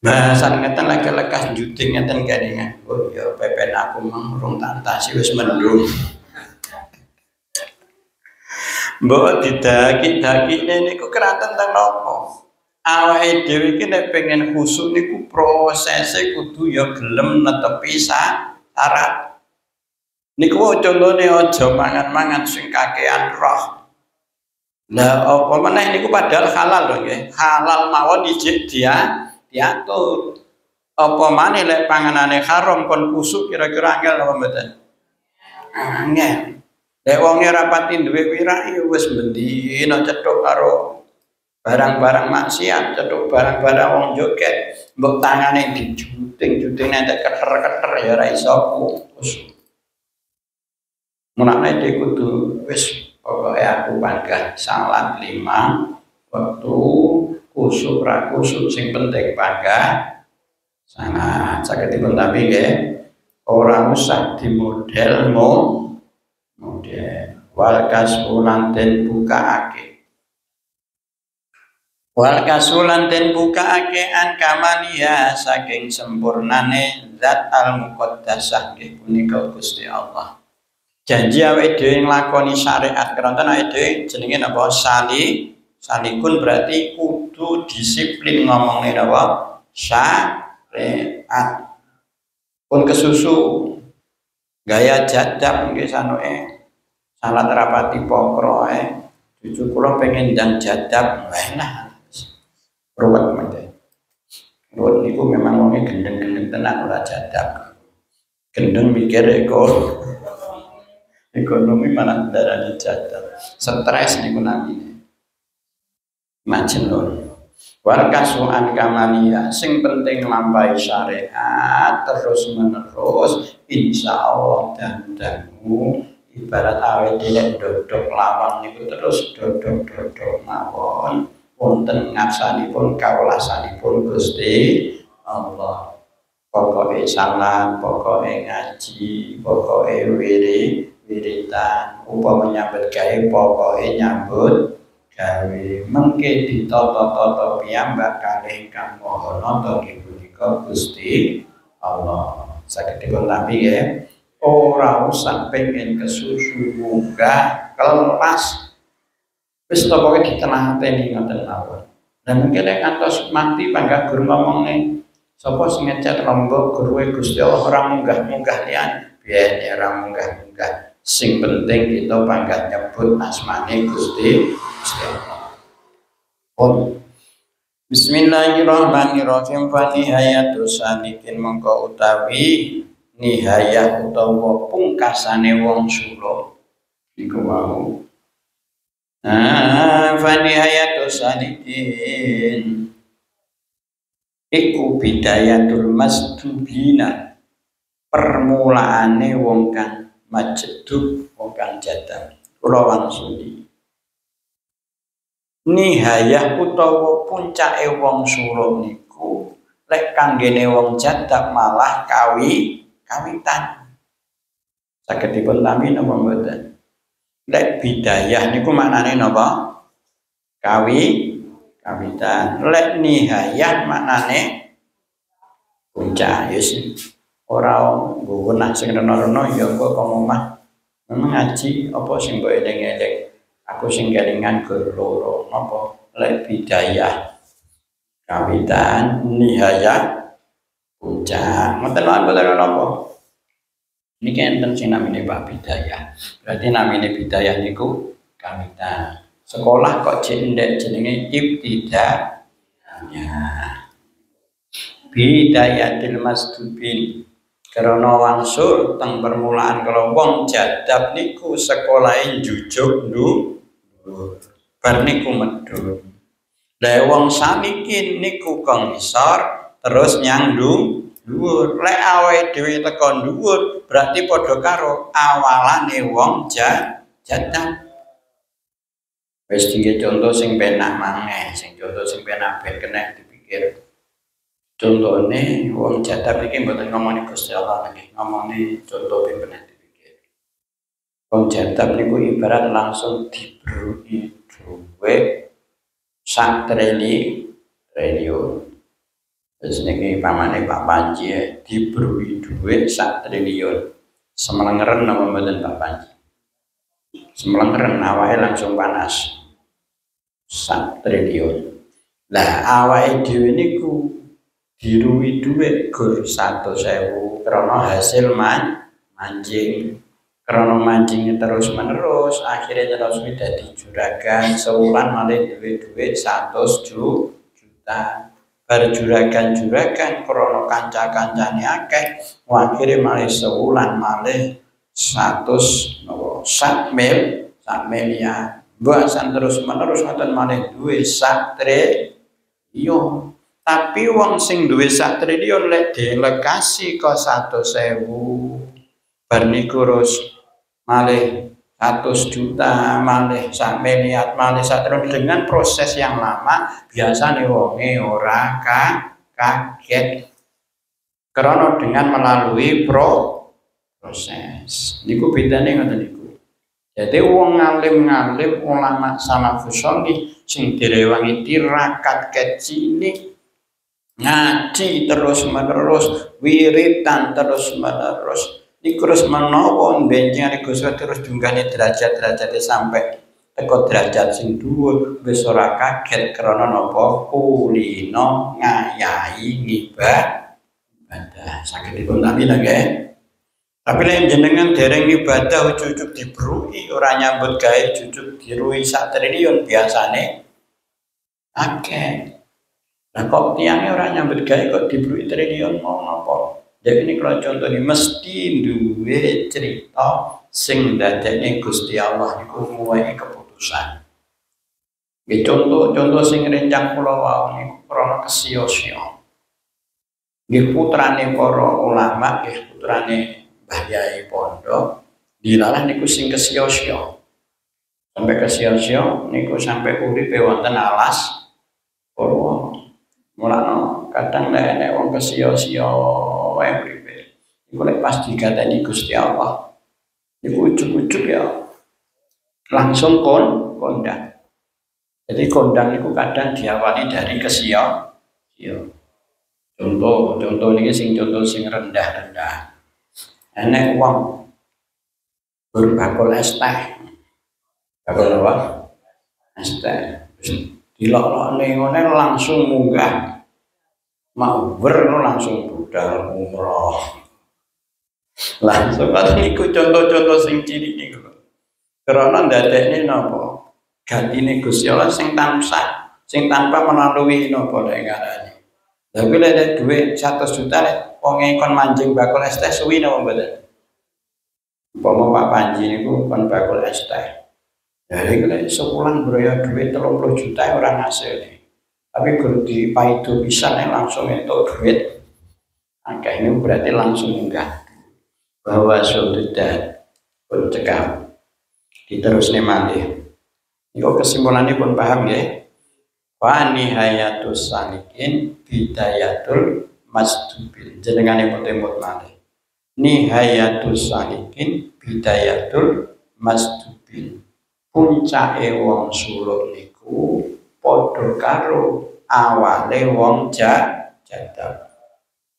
Bahasan ngeten lagi lekas juting ngeten gadingan. Oh ya pepen aku mang urung tantasi wis mendung. Mbok didaki-dakine niku keranten teng napa? Awake dhewe iki nek pengen khusuk niku prosese kudu ya gelem netepi syarat. Niku contone aja mangan-mangan sing kakean roh. Lah apa meneh niku padahal halal lho nggih. Halal mawon ijik diatur. Apa maneh lek panganane haram kon kusuk kira-kira angel apa mboten? Angel. Lek wonge ora pati duwe pirak ya wis bendina cethuk karo barang-barang maksiat, cethuk barang-barang wong joget, mbok tangane dijuting-juting nek keter-keter ya ora iso kusuk. Munane kudu wis pokoke aku panggah salat 5 waktu kusuk ra kusuk sing penting panggah salat saketipun tapi nggih ora usah dimodel model wal kasulan den bukaake an kamania saking sempurnane zat al muqaddasah nggih punika Gusti Allah. Janji awake dhewe nglakoni syariat keronten awake dhewe jenenge napa salikun berarti kudu disiplin ngomongnya apa syariat. Pun kesusu gaya jadab nggih sanuke salat rapati pokroe cucu kula pengen ndang jadab enak ruwet mate. Ruwet niku memang wonge gendeng-gendeng tenan ora jadab. Gendeng mikir ekonomi malah darane jadab. Stres niku namine. Majnun. Wal kasuan kamalia sing penting lampahi syariat terus menerus insyaallah dandanmu ibarat awet dhewe dodok lawan niku terus dodok mawon wonten ngaksanipun kawelasanipun Gusti Allah. Pokoke salat, pokoke ngaji, pokoke wiridan, upama nyambut gawe pokoke nyambut gawe mengke ditata-tata piyambak kalih ingkang maha nata punika Gusti Allah. Saged dipun tampi nggih. Ora usah pengen kesusu munggah kelas. Wis to pokoke ditenang-teni ngoten mawon. Dan mungkin nek ngantos mati panggah guru ngomongne sapa sing ngecat lombok guruwe Gusti Allah ora munggah-munggah liyan. Biyen ora munggah-munggah. Sing penting kita panggah nyebut asmane Gusti Allah. Bismillahirrahmanirrahim. Fa nihayatu salikin mongko utawi nihayah utawa pungkasane wong suluk iku mau. Fa nihayatu salikin iku bidayatul masdubina permulaane wong kang majedub wong kang jadab. Kula wangsuli nihayah utawa puncake wong suluk niku lek kanggene wong jadab malah kawitan. Saged dipun tampi napa mboten? Lek bidayah niku maknane napa? Kawitan. Lek nihayah maknane puncak. Yes. Ora nggo wenang sing rena-rena ya kok omah ngaji apa sing mbok eling-eling. Aku sing kelingan guru loro napa? Lek bidayah kawitan, nihayah puncak. Ngoten mboten napa? Niki enten sing namine Pak Bidayah. Berarti namine bidayah niku kawitan. Sekolah kok jek jenenge ibtida'nya. Bidayatil masdubin. Karena wangsul teng permulaan kalau wong jadab niku sekolahe jujuk bar niku medhun. Lah wong salikin niku kang ngisor terus nyang dhuwur. Lek awake dhewe teko dhuwur berarti padha karo awalane wong jadab. Wis dingge contoh sing penak mangeh, sing contoh sing penak ben kena dipikir. Contohnya wong jadab iki mboten ngomongin Gusti Allah lagi, ngomongin contoh ben pernah dipikir. Wong jadab niku ibarat langsung diberi duit sak triliun. Terus niki pamane Pak Panji diberi duit sak triliun. Semelengeren napa mboten Pak Panji? Semelengeren awake langsung panas. Sak triliun. Lah awake dhewe niku dirui duit gur 100.000 karena hasil mancing. Karena mancingnya terus menerus akhirnya terus dadi juragan sewulan malah duit 100 juta. Bar juragan karena kanca-kancane akeh akhirnya malah sewulan malah 100 sak miliar. Bahasan terus menerus ngoten malah duit sak triliun. Tapi wong sing duwe sak triliun lek delegasi kok 100.000 bar niku terus malih 100 juta malih sak miliar malih sak triliun dengan proses yang lama biasane wonge ora kaget karena dengan melalui proses niku bedane ngoten niku. Jadi wong ngalim ulama salafus shalih sing direwangi tirakat kecilik ngaji terus menerus wiritan terus menerus niku terus menawa benjing Gusti terus dunggane derajat-derajate sampai teko derajat sing dhuwur wis ora kaget krana napa kulino ngayahi ibadah. Saged dipun tampi nggih. Tapi lek jenengan dereng ibadah ujug-ujug dibrui ora nyambut gawe ujug dirui sak triliun biasane akeh. Lah kok tiange ora nyambut gawe kok dibrui triliun mau napa? Jadi ini kalau contoh ini mesti duwe cerita sing dadekne Gusti Allah niku muwahi keputusan. Nggih contoh sing rencang kula wau niku krana kesiyo-siyo. Nggih putrane para ulama, nggih putrane Mbah Yai Pondok dilalah niku sing kesiyo-siyo. Sampai kesiyo-siyo niku sampai uripe wonten alas Purwo. Mulane kadang nek enek wong kesiyo-siyo wae uripe. Iku lek pas digateni Gusti Allah niku ujug-ujug ya langsung kondang. Jadi kondang niku kadang diawali dari kesiyo-siyo. Contoh niki sing rendah-rendah. Enek wong berbakul es teh. Bakul apa? Es teh. Dilok-lokne ngene langsung munggah. Mau langsung budal umroh. Langsung niku contoh-contoh sing cilik niku. Karena ndadekne napa? Gantine Gusti Allah sing tanpa melalui napa lek ngarani. Tapi lek dhuwit 100 juta lek wong kon manjing bakul es teh suwi napa mboten? Umpama Pak Panji niku kon bakul es teh. Jadi kalau sebulan beroyak duit 30 juta orang hasil nih. Tapi kalau dipaidu bisa nih langsung itu duit. Angka ini berarti langsung enggak. Bahwa sudah bercekam. Diterus nih malih. Ini kesimpulannya pun paham ya. Wa nihayatus salikin bidayatul masdubil. Jenengane mutemut malih. Nihayatus salikin bidayatul masdubil. Puncake wong suluk niku padha karo awale wong jadab.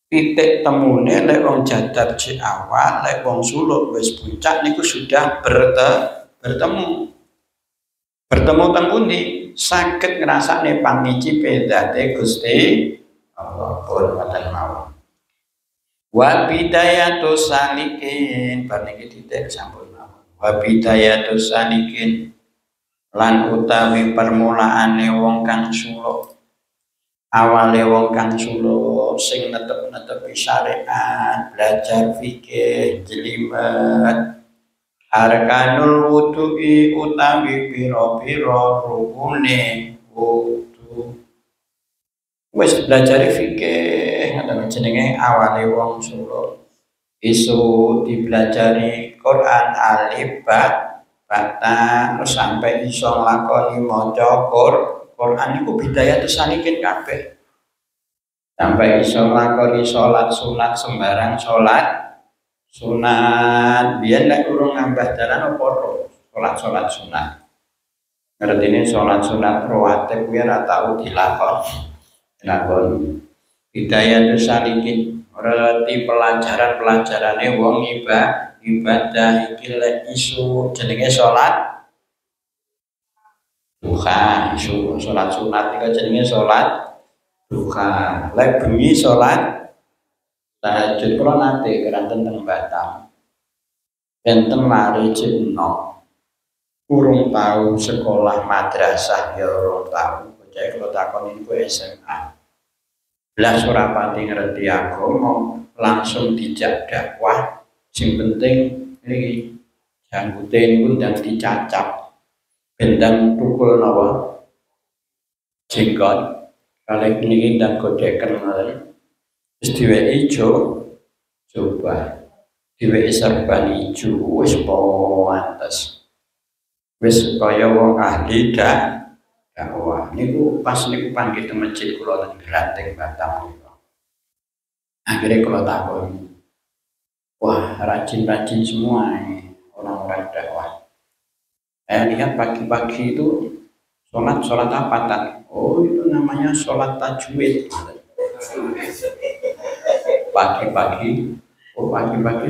Titik temune lek wong jadab ci awal, lek wong suluk wis puncak niku sudah bertemu. Bertemu teng pundi? Saged ngrasakne pangicipe zate Gusti Allah pun ngoten mawon. Wa bidayatus salikin bar niki titik sampun. Wabidayatus salikin lan utawi permulaane wong kang suluk awale wong kang suluk sing netep-netepi syariat belajar fikih jelimet arkanul wudu'i utawi pira-pira rukune wudu wis belajar fikih ngoten jenenge awale wong suluk isu dipelajari Quran alif bata terus sampai iso nglakoni maca Quran iku bidayatus salikin kabeh. Sampai iso nglakoni salat sunat sembarang salat sunat. Biyen nek urung ngambah dalan apa salat sunat. Ngertine salat sunat rawatib kuwi ora tau dilakoni. Bidayatus salikin berarti pelajaran-pelajarane wong ibadah iki lek isu jenenge salat duha, isu salat sunat iki jenenge salat duha. Lek bengi salat tahajud kula nate keranten teng Batam. Enten mari cino urung tau sekolah madrasah ya urung tau. Bocah kula takoni iku SMA. Belas ora pati ngerti agama langsung dijak dakwah sing penting iki janggute niku ndang dicacap bendang tukul napa jenggot kalih niki ndang godheken ngoten wis diweki ijo coba diweki serban ijo wis pantes wis kaya wong ahli dakwah niku pas niku panggih teng masjid kula teng Granteng Batam niku. Akhirnya kula takon, wah rajin-rajin semua ini orang-orang dakwah. Lihat pagi-pagi itu sholat apa tak? Oh itu namanya sholat tajwid. Pagi-pagi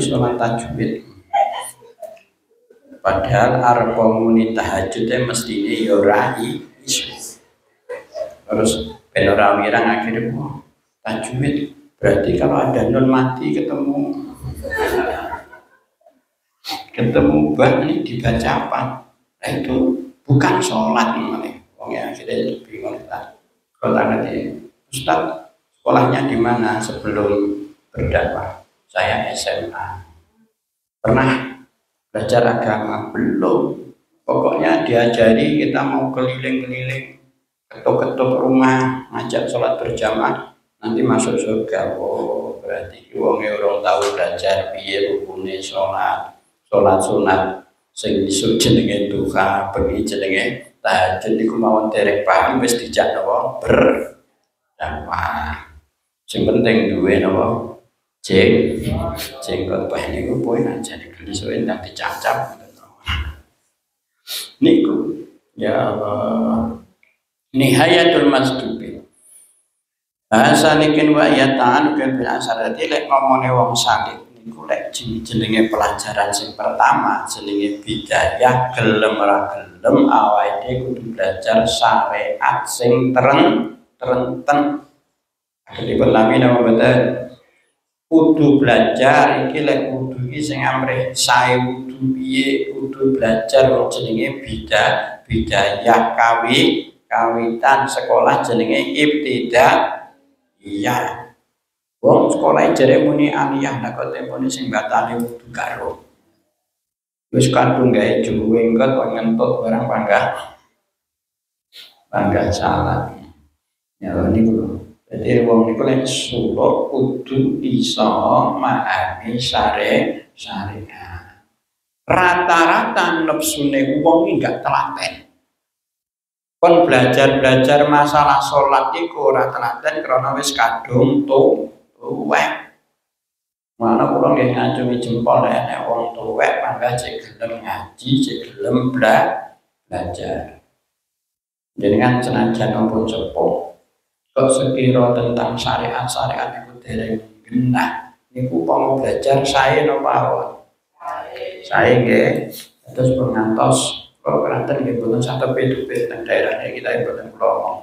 sholat tajwid. Padahal arep muni tahajud mestine ya ora iso. Terus ben ora wirang akhirnya tajwid. Berarti kalau ada nun mati ketemu bah ini dibaca apa? Nah itu bukan sholat nih. Wongnya akhirnya bingung kita. Kalau nanti Ustaz sekolahnya di mana sebelum berdakwah? Saya SMA. Pernah belajar agama? Belum. Pokoknya diajari kita mau keliling-keliling, ketuk-ketuk rumah, ngajak sholat berjamaah. Nanti masuk surga. Oh, berarti wonge orang tahu belajar piye rukune sholat sunat sing iso jenenge duha, bengi jenenge tahajud iku mawon derek paham wis dijak napa berdakwah. Sing penting duwe napa jenggot bah niku poin aja geli suwe ndak dicacap. Niku ya Allah. Nihayatul masdubi. Bahasa nikin wa ya ta'an kan berasarati lek ngomone wong saleh niku lek jenenge pelajaran sing pertama jenenge bidayah gelem ora gelem awake kudu belajar syariat sing terenten. Dipun lami nama betul kudu belajar iki lek kudu iki sing amrih sae kudu piye kudu belajar wong jenenge bidayah kawitan sekolah jenenge ibtida. Iya, wong sekolah jare muni aliyah nak kok tempone sing batale kudu karo. Wis kadung gawe juwe engko ngentut barang bangga salah. Ya niku. Dadi wong niku lek suluk kudu iso memahami syariat. Rata-rata nepsune wong iki gak telaten. Kon belajar masalah sholat iku ora telaten krana wis kadung tuwek. Mana kula nggih ngacungi jempol nek wong tuwek mangga cek gelem ngaji, cek gelem belajar. Jenengan senajan ampun sepuh kok sekira tentang syariat iku dereng genah. Niku upama belajar sae napa awon? Sae nggih. Terus pengantos kalau keranten nggih boten satepet-tepet teng daerahnya kita boten kula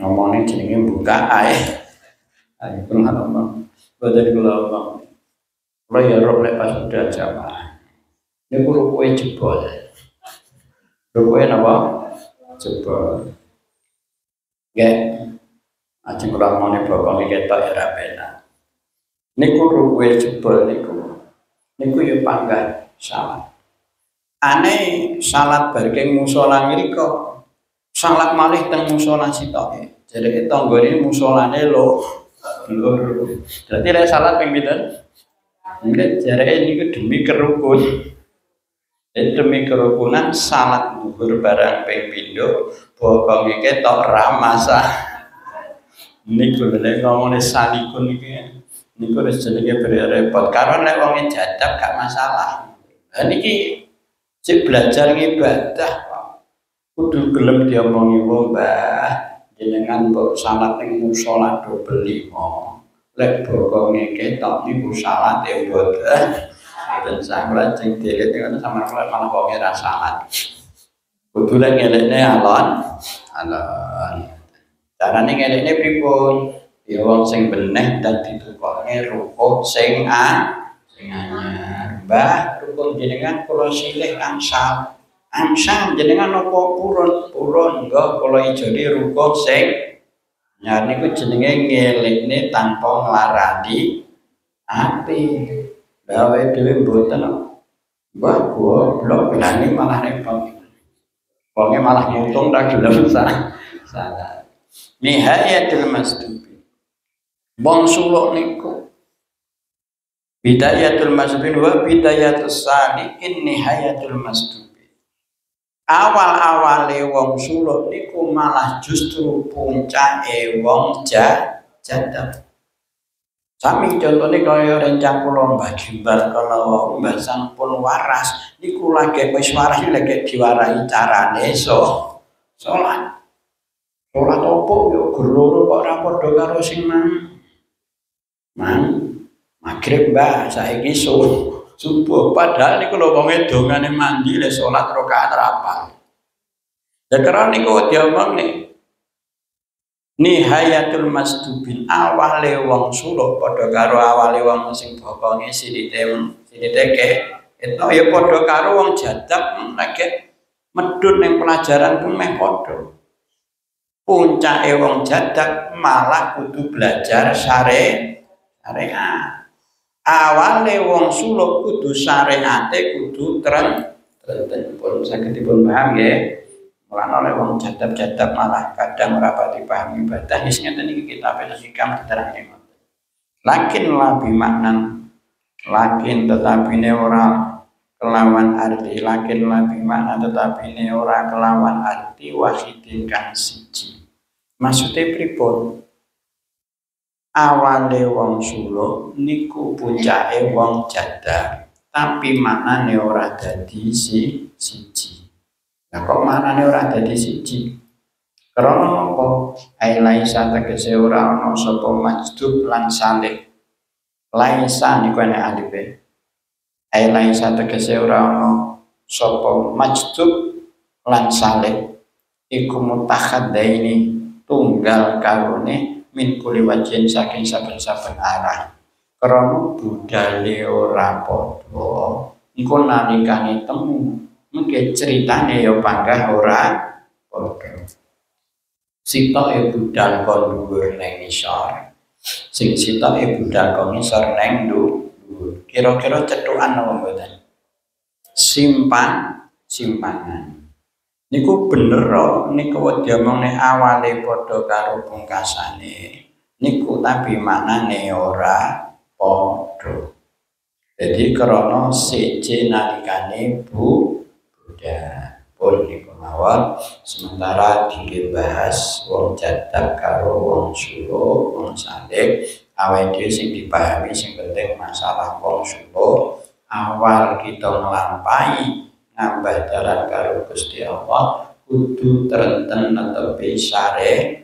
ngomongnya jenenge buka ae. Ayo pun ngomong. Boten kula ngomong. Kula ya roh lek pas udah jamaah. Niku rukuke jebol. Rukuke napa? Jebol. Nggih. Ajeng kula ngomongne bokong iki ketok ya ra penak. Niku rukuke jebol niku ya pangkat salat. Aneh salat bareng musala ngriko salat malih teng musala sitoke jadi tanggane musolane lho dadi lek salat ping pinten nggih jareke niku demi kerukunan salat zuhur barang ping pindho bokonge ketok ra masalah niku lek ngomongane salikun niku wis jenenge repot karo nek wong jadab gak masalah. Lah niki cek belajar ibadah kudu gelem diomongi wong Mbah jenengan mbok salat ning musala dobel 5 lek bokonge ketok niku salat e boten salat sing dhewe ngono sama malah wonge ra salat kudu lek ngelekne alon carane ngelekne pripun ya wong sing beneh dan ditukokne rukuk sing anyar Mbah rukun jenengan kula silih angsal jenengan napa purun enggak kula ijone rukun sing nyar niku jenenge ngelekne tanpa nglarani ati gawe dhewe mboten Mbah goblok lane malah repot wonge malah ngitung tak gelem salah nihayatul masdubi wong suluk niku bidayatul masdubin wa bidayatus salikin nihayatul masdubi. Awal-awale wong suluk niku malah justru puncake wong jadab. Sami contone kaya rencang kula Mbah Gimbal kala Mbah sampun waras niku lagi wis waras lagi diwarai carane salat. Salat opo yo gerloro kok ora padha karo sing mang. Magrib Mbah saiki subuh. Padahal niku lho wonge dongane mandi le salat rakaat apa. Ya karena niku diomong nih nihayatul masdubin awale wong suluk padha karo awale wong sing bokonge sidite itu ya padha karo wong jadab lagi medhun ning pelajaran ku meh padha. Puncake wong jadab malah kudu belajar syariat. Awale wong suluk kudu syariate kudu trenten pun saged dipun paham nggih. Mulane oleh wong jadab-jadab malah kadang ora pati paham ibadah wis ngeten iki kitab Hikam diterangke. Lakin labi maknan lakin tetapine ora kelawan arti lakin labi makna tetapine ora kelawan arti wahidin kang siji. Maksudnya pripun? Awale wong suluk niku puncake wong jadab, tapi maknane ora dadi siji. Nah kok maknane ora dadi siji? Karena apa? Ai laisa tegese ora ana sapa majdub lan salih. Laisa niku ana alife. Ai laisa tegese ora ana sapa majdub lan salih. Iku mutakhaddaini tunggal karone min kuli wajin saking saben-saben arah. Karena budale ora padha. Iku nalikane temu mungkin ceritane ya panggah ora padha. Sitoke budal kon dhuwur ning ngisor. Sing sitoke budal kon ngisor ning dhuwur. Kira-kira cethukan apa mboten? Simpangan. Niku bener niku diomongne awale padha karo pungkasane. Niku tapi maknane ora padha. Jadi krana siji nalikane budal pun niku mawon sementara dibahas wong jadab karo wong suluk wong saleh awake dhewe sing dipahami sing penting masalah wong suluk awal kita nglampahi nambah dalan karo Gusti Allah kudu trenten netepi syariat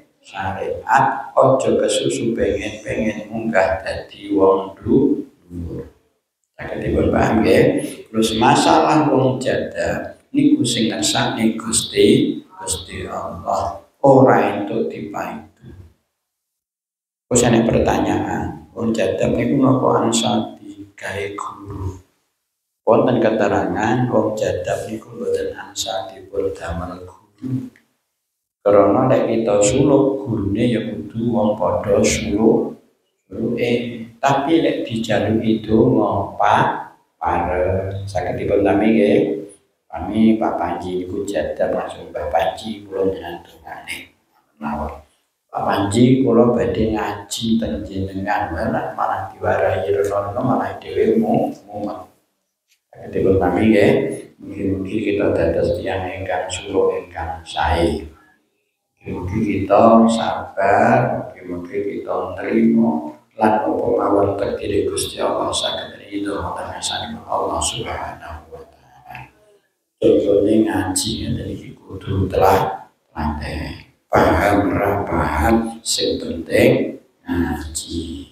aja kesusu pengen munggah dadi wong dhuwur. Saged dipun paham nggih. Terus masalah wong jadab niku sing kersane Gusti Allah ora entuk dipaitu. Terus ana pertanyaan, wong jadab niku napa ansal digawe guru? Wonten keterangan wong jadab niku mboten ansal dipun damel guru. Karena nek kita suluk gurune ya kudu wong padha suluke. Tapi nek dijaluki donga pareng saged dipun tampi nggih. Kami Pak Panji niku jadab langsung Pak Panji kula nyantungane. Mawon. Pak Panji kula badhe ngaji teng jenengan malah diwarahi rono malah dhewe mumet. Dipun tampi nggih, mugi-mugi kita dados tiyang ingkang suluk ingkang sae. Mugi kita sabar, mugi kita nrimo lan apa mawon takdir Gusti Allah saged ridho matangasanipun Allah Subhanahu wa taala. Contohnya ngaji ngeten iki kudu telah paham ra paham sing penting ngaji.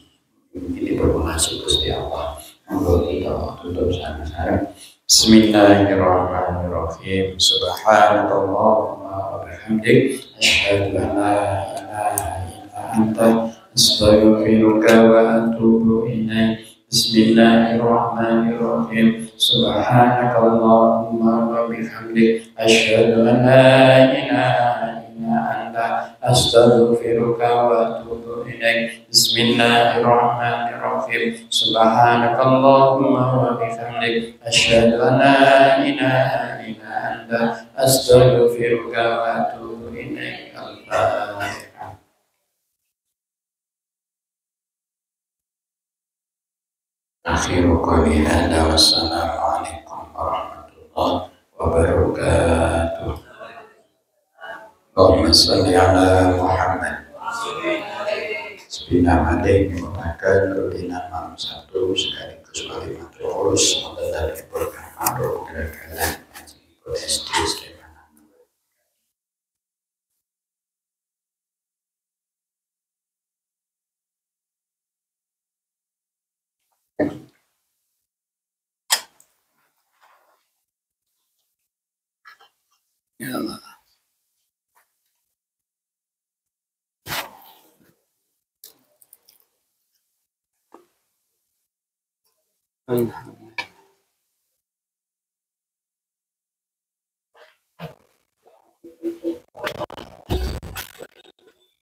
Ini berhasil Gusti Allah. Monggo kita tutup sama-sama. Bismillahirrahmanirrahim. Subhanallahumma wa bihamdik asyhadu an la ilaha illa anta astaghfiruka wa atubu ilaik. Bismillahirrahmanirrahim. Subhanakallahumma wa bihamdik asyhadu an la ilaha illa anta astaghfiruka wa atubu ilaik. Bismillahirrahmanirrahim. Subhanakallahumma wa bihamdik asyhadu an la ilaha illa anta astaghfiruka wa atubu ilaik. Akhiru qawli hadza wassalamu alaikum warahmatullahi wabarakatuh. Allahumma shalli ala Muhammad. Bismillahirrahmanirrahim. Maka rutinan malam satu sekaligus kalimat terus dari berkah ma'ruf gerakan SD. Ya Allah. Alhamdulillah.